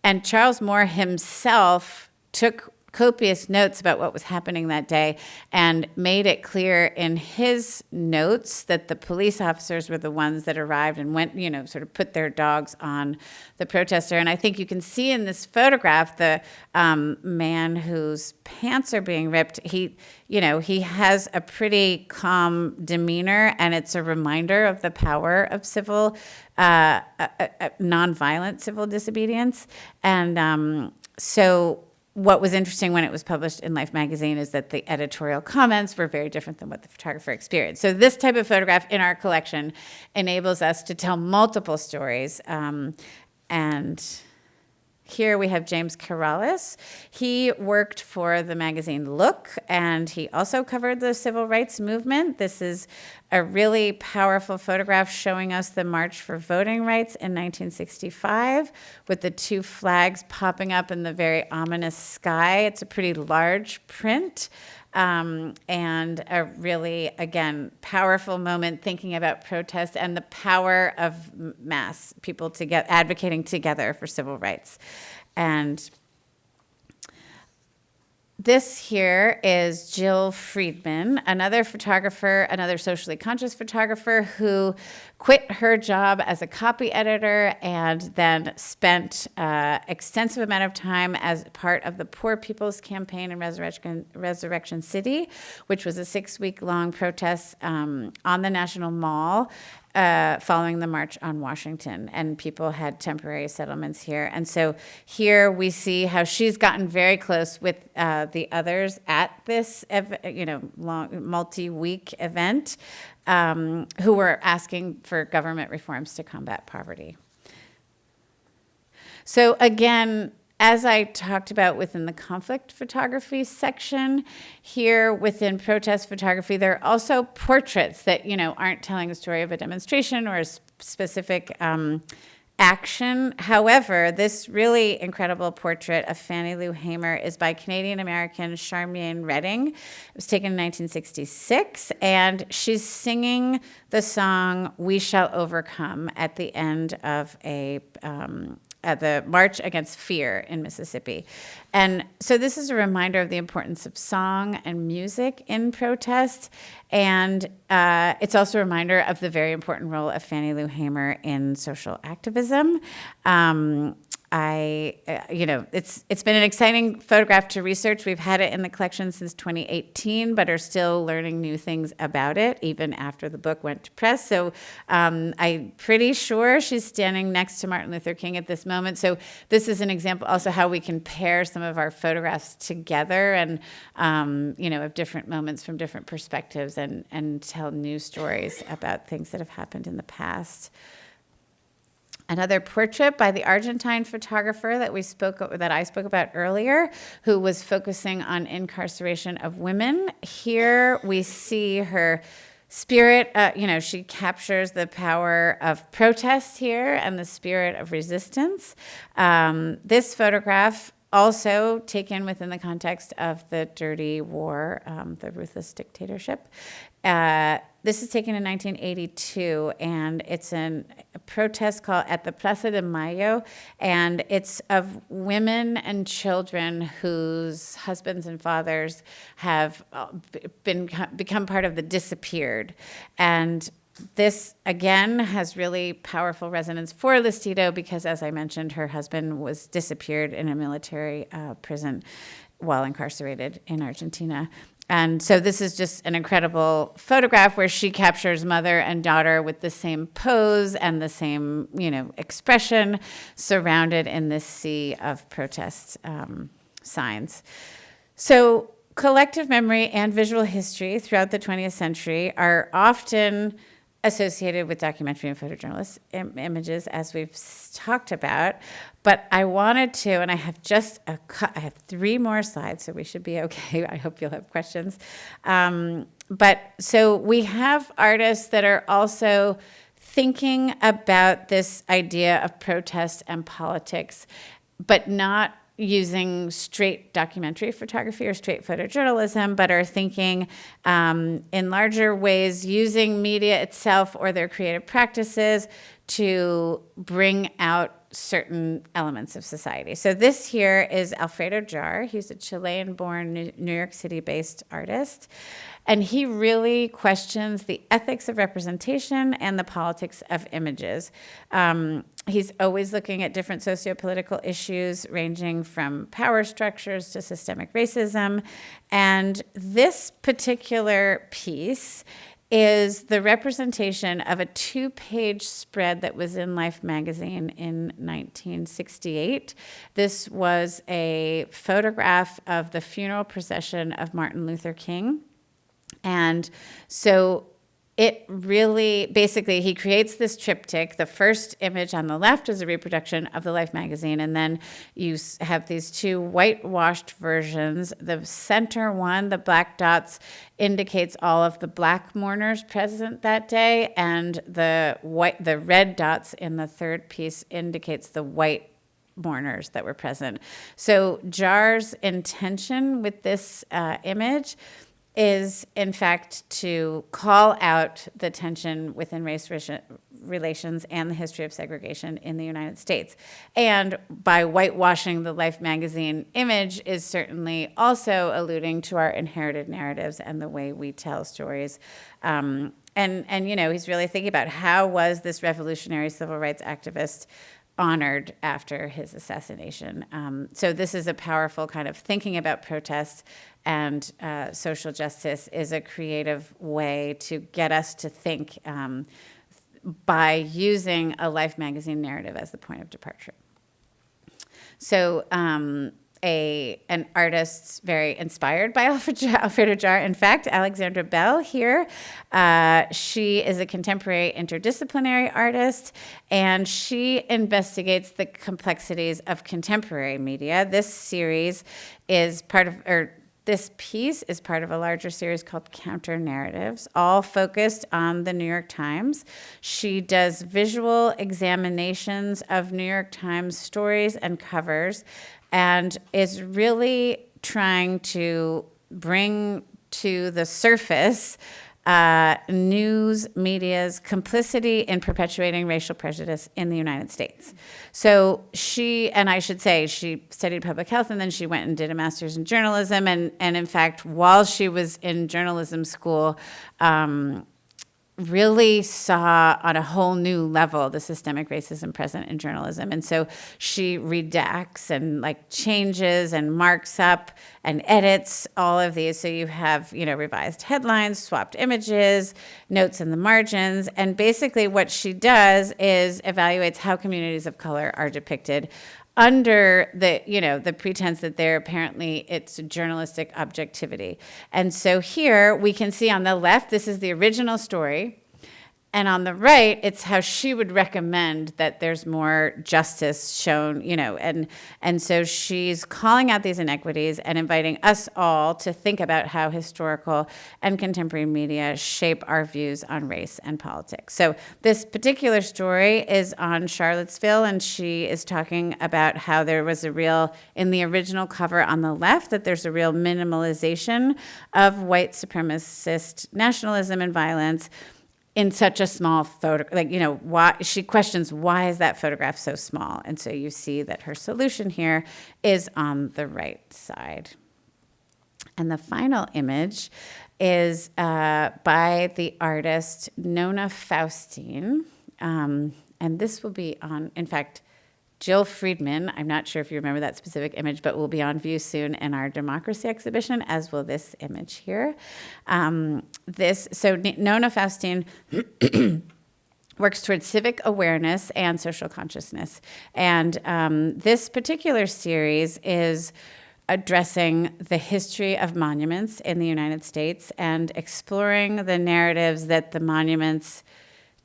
And Charles Moore himself took copious notes about what was happening that day and made it clear in his notes that the police officers were the ones that arrived and went, sort of put their dogs on the protester. And I think you can see in this photograph the man whose pants are being ripped. He has a pretty calm demeanor, and it's a reminder of the power of civil, nonviolent civil disobedience. And so what was interesting when it was published in Life magazine is that the editorial comments were very different than what the photographer experienced. So this type of photograph in our collection enables us to tell multiple stories. And here we have James Corrales. He worked for the magazine Look, and he also covered the civil rights movement. This is a really powerful photograph showing us the March for Voting Rights in 1965 with the two flags popping up in the very ominous sky. It's a pretty large print. And a really, again, powerful moment thinking about protest and the power of mass people advocating together for civil rights. And this here is Jill Friedman, another photographer, another socially conscious photographer who quit her job as a copy editor and then spent extensive amount of time as part of the Poor People's Campaign in Resurrection City, which was a 6-week-long protest on the National Mall following the March on Washington, and people had temporary settlements here. And so here we see how she's gotten very close with the others at this, long multi-week event, who were asking for government reforms to combat poverty. So again, as I talked about within the conflict photography section, here within protest photography, there are also portraits that, aren't telling a story of a demonstration or a specific action. However, this really incredible portrait of Fannie Lou Hamer is by Canadian-American Charmian Redding. It was taken in 1966, and she's singing the song "We Shall Overcome" at the end of at the March Against Fear in Mississippi. And so this is a reminder of the importance of song and music in protest. And it's also a reminder of the very important role of Fannie Lou Hamer in social activism. It's been an exciting photograph to research. We've had it in the collection since 2018, but are still learning new things about it, even after the book went to press. So I'm pretty sure she's standing next to Martin Luther King at this moment. So this is an example also how we can pair some of our photographs together and, of different moments from different perspectives and tell new stories about things that have happened in the past. Another portrait by the Argentine photographer that I spoke about earlier, who was focusing on incarceration of women. Here we see her spirit. She captures the power of protest here and the spirit of resistance. This photograph, also taken within the context of the dirty war, the ruthless dictatorship. This is taken in 1982, and it's a protest called at the Plaza de Mayo, and it's of women and children whose husbands and fathers have become part of the disappeared. And this, again, has really powerful resonance for Listito because, as I mentioned, her husband was disappeared in a military prison while incarcerated in Argentina. And so this is just an incredible photograph where she captures mother and daughter with the same pose and the same, expression, surrounded in this sea of protest signs. So collective memory and visual history throughout the 20th century are often associated with documentary and photojournalist images, as we've talked about. But I wanted to, and I have I have 3 more slides, so we should be okay. I hope you'll have questions. But so we have artists that are also thinking about this idea of protest and politics, but not using straight documentary photography or straight photojournalism, but are thinking in larger ways, using media itself or their creative practices to bring out certain elements of society. So this here is Alfredo Jar. He's a Chilean-born, New York City-based artist. And he really questions the ethics of representation and the politics of images. He's always looking at different socio-political issues, ranging from power structures to systemic racism. And this particular piece is the representation of a 2-page spread that was in Life magazine in 1968. This was a photograph of the funeral procession of Martin Luther King. And so it really, basically, he creates this triptych. The first image on the left is a reproduction of the Life magazine, and then you have these 2 whitewashed versions. The center one, the black dots, indicates all of the black mourners present that day, and the red dots in the third piece indicates the white mourners that were present. So Jar's intention with this image is, in fact, to call out the tension within race relations and the history of segregation in the United States. And by whitewashing the Life magazine image is certainly also alluding to our inherited narratives and the way we tell stories. And you know, he's really thinking about how was this revolutionary civil rights activist honored after his assassination. So this is a powerful kind of thinking about protests and social justice is a creative way to get us to think by using a Life magazine narrative as the point of departure. So an artist very inspired by Alfredo Jar. In fact, Alexandra Bell here, she is a contemporary interdisciplinary artist, and she investigates the complexities of contemporary media. This series is this piece is part of a larger series called Counter Narratives, all focused on the New York Times. She does visual examinations of New York Times stories and covers, and is really trying to bring to the surface news media's complicity in perpetuating racial prejudice in the United States. So she studied public health, and then she went and did a master's in journalism. And in fact, while she was in journalism school, really saw on a whole new level the systemic racism present in journalism. And so she redacts and changes and marks up and edits all of these. So you have, revised headlines, swapped images, notes in the margins. And basically what she does is evaluates how communities of color are depicted under the pretense that it's journalistic objectivity. And so here we can see on the left, this is the original story. And on the right, it's how she would recommend that there's more justice shown, and so she's calling out these inequities and inviting us all to think about how historical and contemporary media shape our views on race and politics. So this particular story is on Charlottesville, and she is talking about how there was in the original cover on the left, that there's a real minimalization of white supremacist nationalism and violence in such a small photo. Why she questions, why is that photograph so small? And so you see that her solution here is on the right side. And the final image is by the artist Nona Faustine. And this will be on, in fact, Jill Friedman, I'm not sure if you remember that specific image, but will be on view soon in our Democracy exhibition, as will this image here. Nona Faustine works towards civic awareness and social consciousness. And this particular series is addressing the history of monuments in the United States and exploring the narratives that the monuments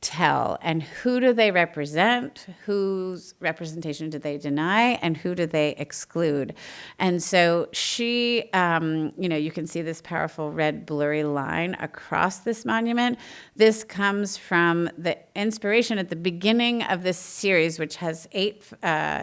tell, and who do they represent, whose representation do they deny, and who do they exclude. And so she, you can see this powerful red blurry line across this monument. This comes from the inspiration at the beginning of this series, which has 8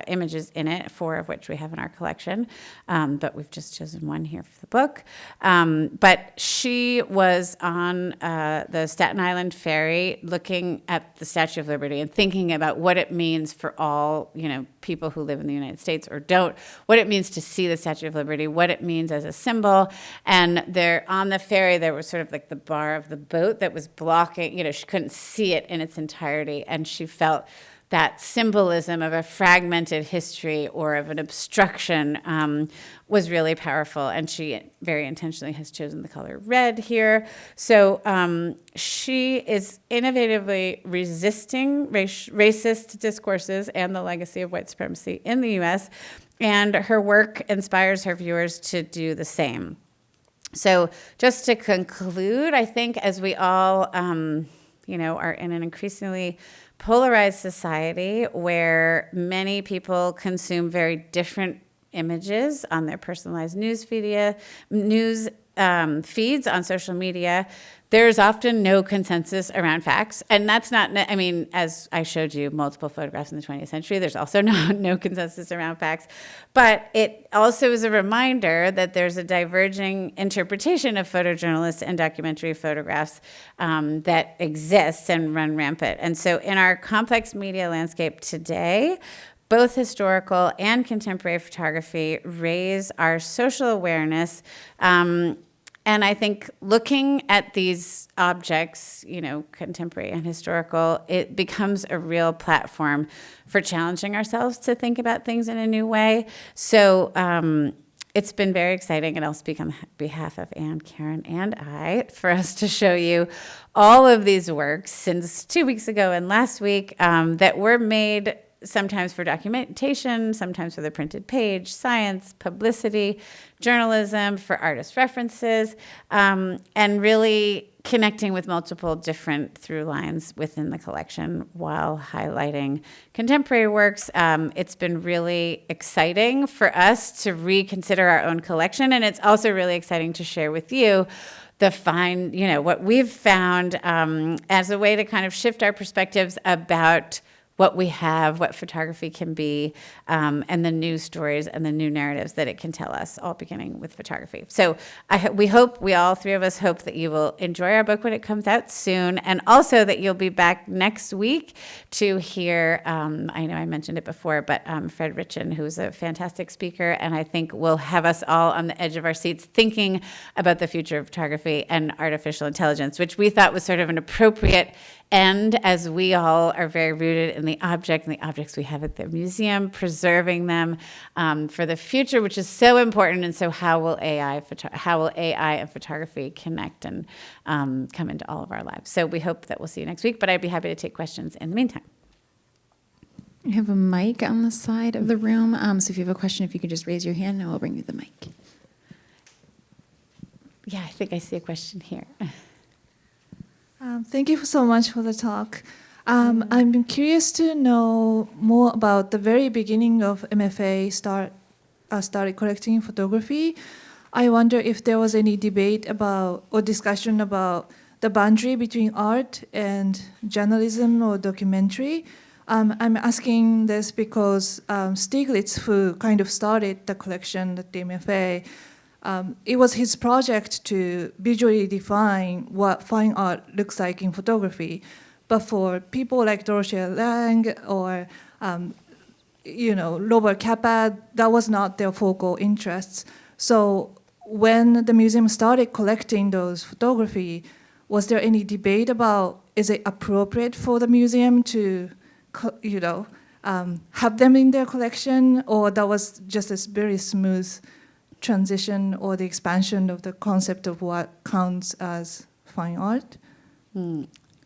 images in it, 4 of which we have in our collection, but we've just chosen one here for the book. But she was on the Staten Island ferry looking at the Statue of Liberty and thinking about what it means for all, people who live in the United States or don't, what it means to see the Statue of Liberty, what it means as a symbol. And there on the ferry, there was sort of like the bar of the boat that was blocking, she couldn't see it in its entirety. And she felt that symbolism of a fragmented history or of an obstruction was really powerful. And she very intentionally has chosen the color red here. So she is innovatively resisting racist discourses and the legacy of white supremacy in the US. And her work inspires her viewers to do the same. So just to conclude, I think as we all, are in an increasingly polarized society where many people consume very different images on their personalized news feeds on social media, there's often no consensus around facts. And that's not, as I showed you multiple photographs in the 20th century, there's also no consensus around facts. But it also is a reminder that there's a diverging interpretation of photojournalists and documentary photographs that exists and run rampant. And so in our complex media landscape today, both historical and contemporary photography raise our social awareness. And I think looking at these objects, contemporary and historical, it becomes a real platform for challenging ourselves to think about things in a new way. So it's been very exciting, and I'll speak on behalf of Anne, Karen, and I, for us to show you all of these works since 2 weeks ago and last week that were made sometimes for documentation, sometimes for the printed page, science, publicity, journalism, for artist references, and really connecting with multiple different through lines within the collection while highlighting contemporary works. It's been really exciting for us to reconsider our own collection, and it's also really exciting to share with you what we've found as a way to kind of shift our perspectives about what we have, what photography can be, and the new stories and the new narratives that it can tell us, all beginning with photography. So we all 3 of us hope that you will enjoy our book when it comes out soon, and also that you'll be back next week to hear, I know I mentioned it before, but Fred Richin, who's a fantastic speaker, and I think will have us all on the edge of our seats thinking about the future of photography and artificial intelligence, which we thought was sort of an appropriate end, as we all are very rooted in the object and the objects we have at the museum, preserving them for the future, which is so important. And so how will AI and photography connect and come into all of our lives? So we hope that we'll see you next week, but I'd be happy to take questions in the meantime. We have a mic on the side of the room. So if you have a question, if you could just raise your hand and we'll bring you the mic. Yeah, I think I see a question here. Thank you so much for the talk. I'm curious to know more about the very beginning of MFA started collecting photography. I wonder if there was any debate about or discussion about the boundary between art and journalism or documentary. I'm asking this because Stiglitz, who kind of started the collection at the MFA, it was his project to visually define what fine art looks like in photography. But for people like Dorothea Lange or Robert Capa, that was not their focal interests. So when the museum started collecting those photography, was there any debate about is it appropriate for the museum to have them in their collection, or that was just a very smooth transition or the expansion of the concept of what counts as fine art?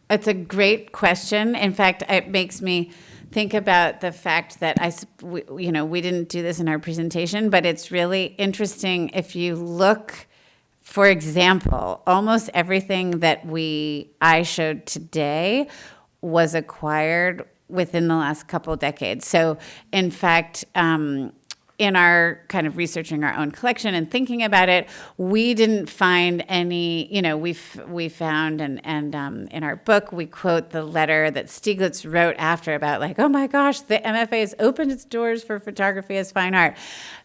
It's a great question. In fact, it makes me think about the fact that we didn't do this in our presentation, but it's really interesting if you look. For example, almost everything that I showed today was acquired within the last couple of decades. So, in fact, in our kind of researching our own collection and thinking about it, we didn't find any, we found, and in our book, we quote the letter that Stieglitz wrote after about like, oh my gosh, the MFA has opened its doors for photography as fine art.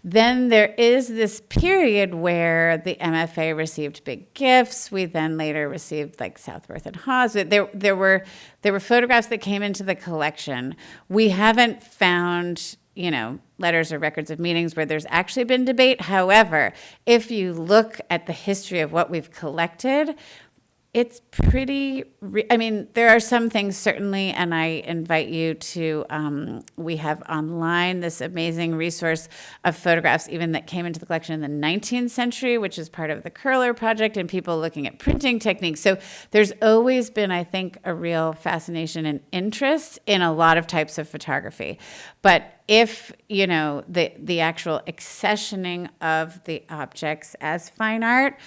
Then there is this period where the MFA received big gifts. We then later received like Southworth and Hawes. There were photographs that came into the collection. We haven't found letters or records of meetings where there's actually been debate. However, if you look at the history of what we've collected, it's pretty, there are some things certainly, and I invite you to, we have online this amazing resource of photographs even that came into the collection in the 19th century, which is part of the Curler Project, and people looking at printing techniques. So there's always been, I think, a real fascination and interest in a lot of types of photography. But if, the actual accessioning of the objects as fine art,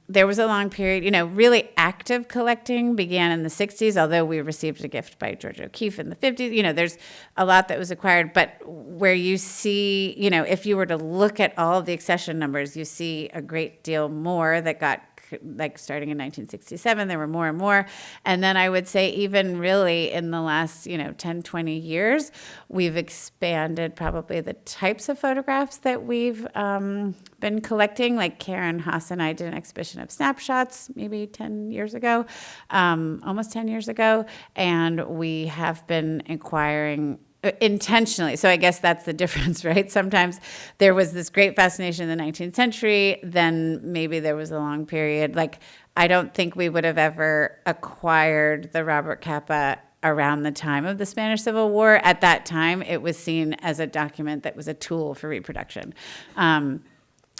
there was a long period, really active collecting began in the 60s, although we received a gift by George O'Keeffe in the 50s. There's a lot that was acquired, but where you see, if you were to look at all of the accession numbers, you see a great deal more that got, like starting in 1967, there were more and more. And then I would say even really in the last, 10, 20 years, we've expanded probably the types of photographs that we've been collecting. Like Karen Haas and I did an exhibition of snapshots maybe 10 years ago, almost 10 years ago. And we have been acquiring intentionally. So I guess that's the difference, right? Sometimes there was this great fascination in the 19th century, then maybe there was a long period. Like, I don't think we would have ever acquired the Robert Capa around the time of the Spanish Civil War. At that time, it was seen as a document that was a tool for reproduction.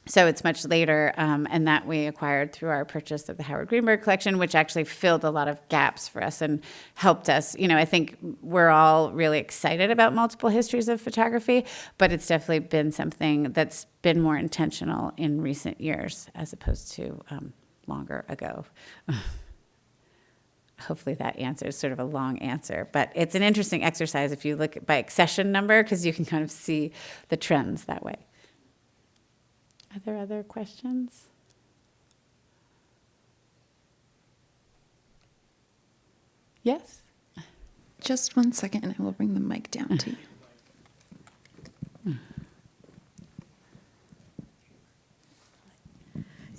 So it's much later, and that we acquired through our purchase of the Howard Greenberg collection, which actually filled a lot of gaps for us and helped us. I think we're all really excited about multiple histories of photography, but it's definitely been something that's been more intentional in recent years as opposed to longer ago. Hopefully that answers sort of a long answer, but it's an interesting exercise if you look by accession number, because you can kind of see the trends that way. Are there other questions? Yes? Just 1 second, and I will bring the mic down to you.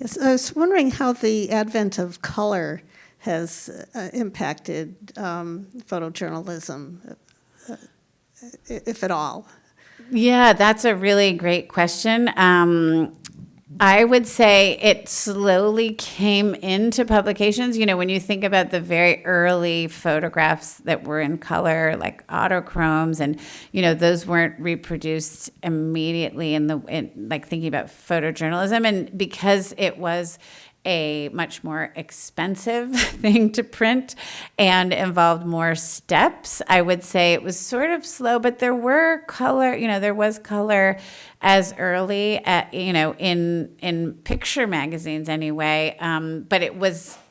Yes, I was wondering how the advent of color has impacted photojournalism, if at all. Yeah, that's a really great question. I would say it slowly came into publications. When you think about the very early photographs that were in color, like autochromes, and those weren't reproduced immediately like thinking about photojournalism, and because it was a much more expensive thing to print and involved more steps, I would say it was sort of slow, but there were color, there was color as early in picture magazines anyway. But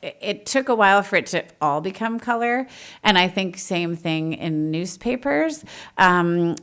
it took a while for it to all become color. And I think same thing in newspapers. I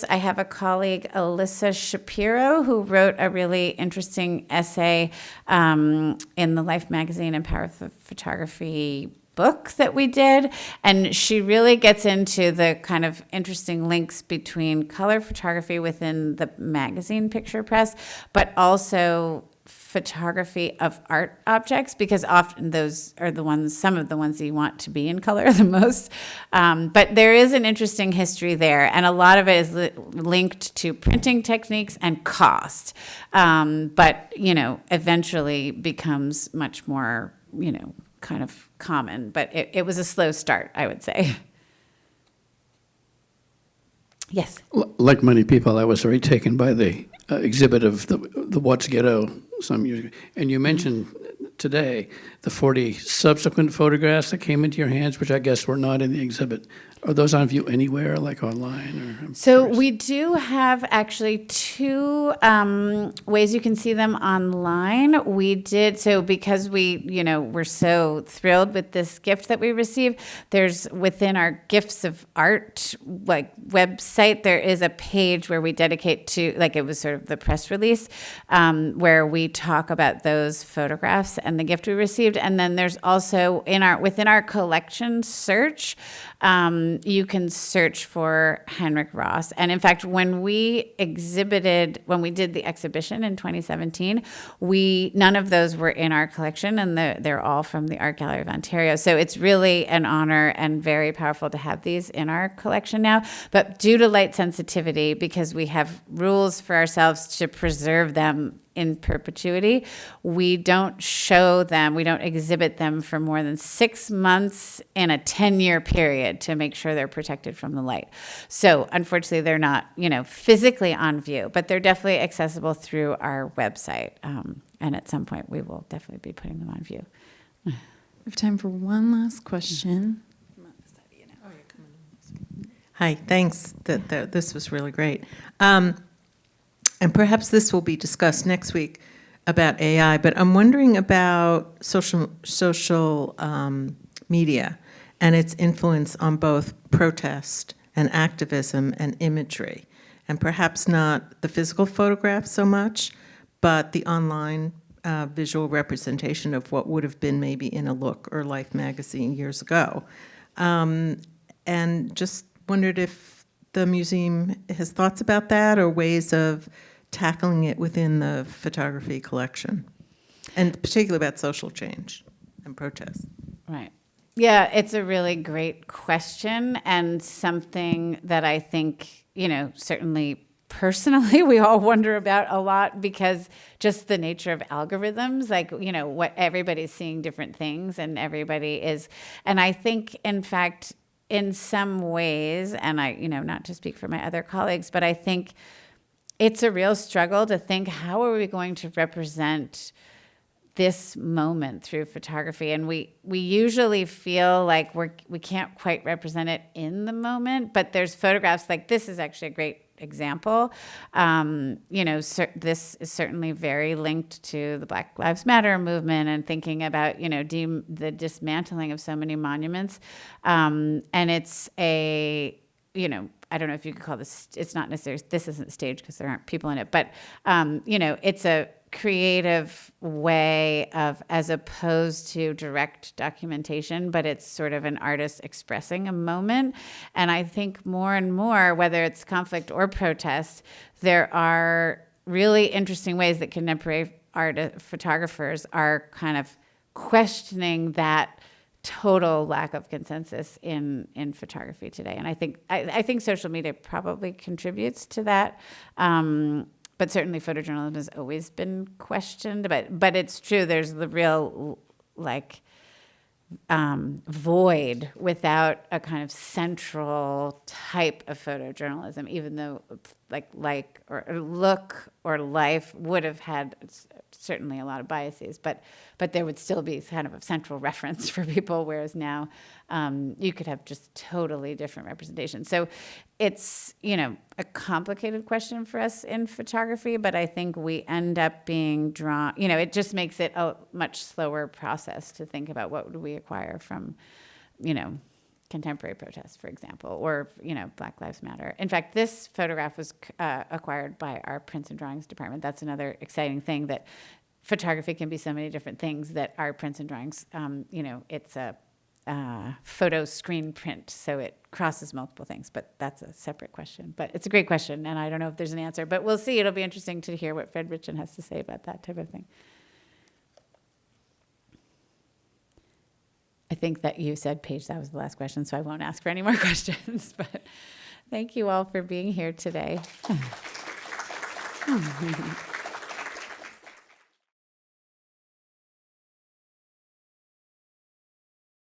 have a colleague, Alyssa Shapiro, who wrote a really interesting essay in the Life magazine and Power of Photography book that we did, and she really gets into the kind of interesting links between color photography within the magazine picture press, but also photography of art objects, because often those are some of the ones that you want to be in color the most. But there is an interesting history there, and a lot of it is linked to printing techniques and cost. But, eventually becomes much more, kind of common. But it was a slow start, I would say. Yes. Like many people, I was very taken by the exhibit of the Watts Ghetto some years ago. And you mentioned today, the 40 subsequent photographs that came into your hands, which I guess were not in the exhibit, are those on view anywhere, like online? Or I'm So curious. we do have actually two ways you can see them online. We did, so because we're so thrilled with this gift that we received, there's within our Gifts of Art website, there is a page where we dedicate to, it was sort of the press release, where we talk about those photographs and the gift we received. And then there's also within our collection search, you can search for Heinrich Ross. And in fact, when we did the exhibition in 2017, none of those were in our collection, and they're all from the Art Gallery of Ontario. So it's really an honor and very powerful to have these in our collection now. But due to light sensitivity, because we have rules for ourselves to preserve them in perpetuity, we don't show them, we don't exhibit them for more than 6 months in a 10-year period to make sure they're protected from the light. So unfortunately, they're not, physically on view, but they're definitely accessible through our website. And at some point, we will definitely be putting them on view. We have time for one last question. Hi, thanks. This was really great. And perhaps this will be discussed next week about AI, but I'm wondering about social media and its influence on both protest and activism and imagery, and perhaps not the physical photograph so much, but the online visual representation of what would have been maybe in a Look or Life magazine years ago. And just wondered if the museum has thoughts about that or ways of tackling it within the photography collection, and particularly about social change and protest. Right. Yeah, it's a really great question, and something that I think, certainly personally, we all wonder about a lot, because just the nature of algorithms, what everybody's seeing different things, and everybody is, and I think, in fact, in some ways, and I, not to speak for my other colleagues, but I think it's a real struggle to think, how are we going to represent this moment through photography? And we usually feel like we can't quite represent it in the moment, but there's photographs like this is actually a great example. This is certainly very linked to the Black Lives Matter movement and thinking about, the dismantling of so many monuments. And it's I don't know if you could call this, it's not necessarily, this isn't staged because there aren't people in it, but, it's a creative way of, as opposed to direct documentation, but it's sort of an artist expressing a moment. And I think more and more, whether it's conflict or protest, there are really interesting ways that contemporary photographers are kind of questioning that total lack of consensus in photography today. And I think social media probably contributes to that. But certainly photojournalism has always been questioned, but it's true. There's the real void without a kind of central type of photojournalism, even though or Look or Life would have had certainly a lot of biases, but there would still be kind of a central reference for people, whereas now you could have just totally different representation. So it's, a complicated question for us in photography, but I think we end up being drawn, it just makes it a much slower process to think about what would we acquire from, contemporary protests, for example, or, Black Lives Matter. In fact, this photograph was acquired by our prints and drawings department. That's another exciting thing, that photography can be so many different things, that our prints and drawings, it's a photo screen print, so it crosses multiple things, but that's a separate question. But it's a great question, and I don't know if there's an answer, but we'll see. It'll be interesting to hear what Fred Richin has to say about that type of thing. I think that you said, Paige, that was the last question, so I won't ask for any more questions, but thank you all for being here today.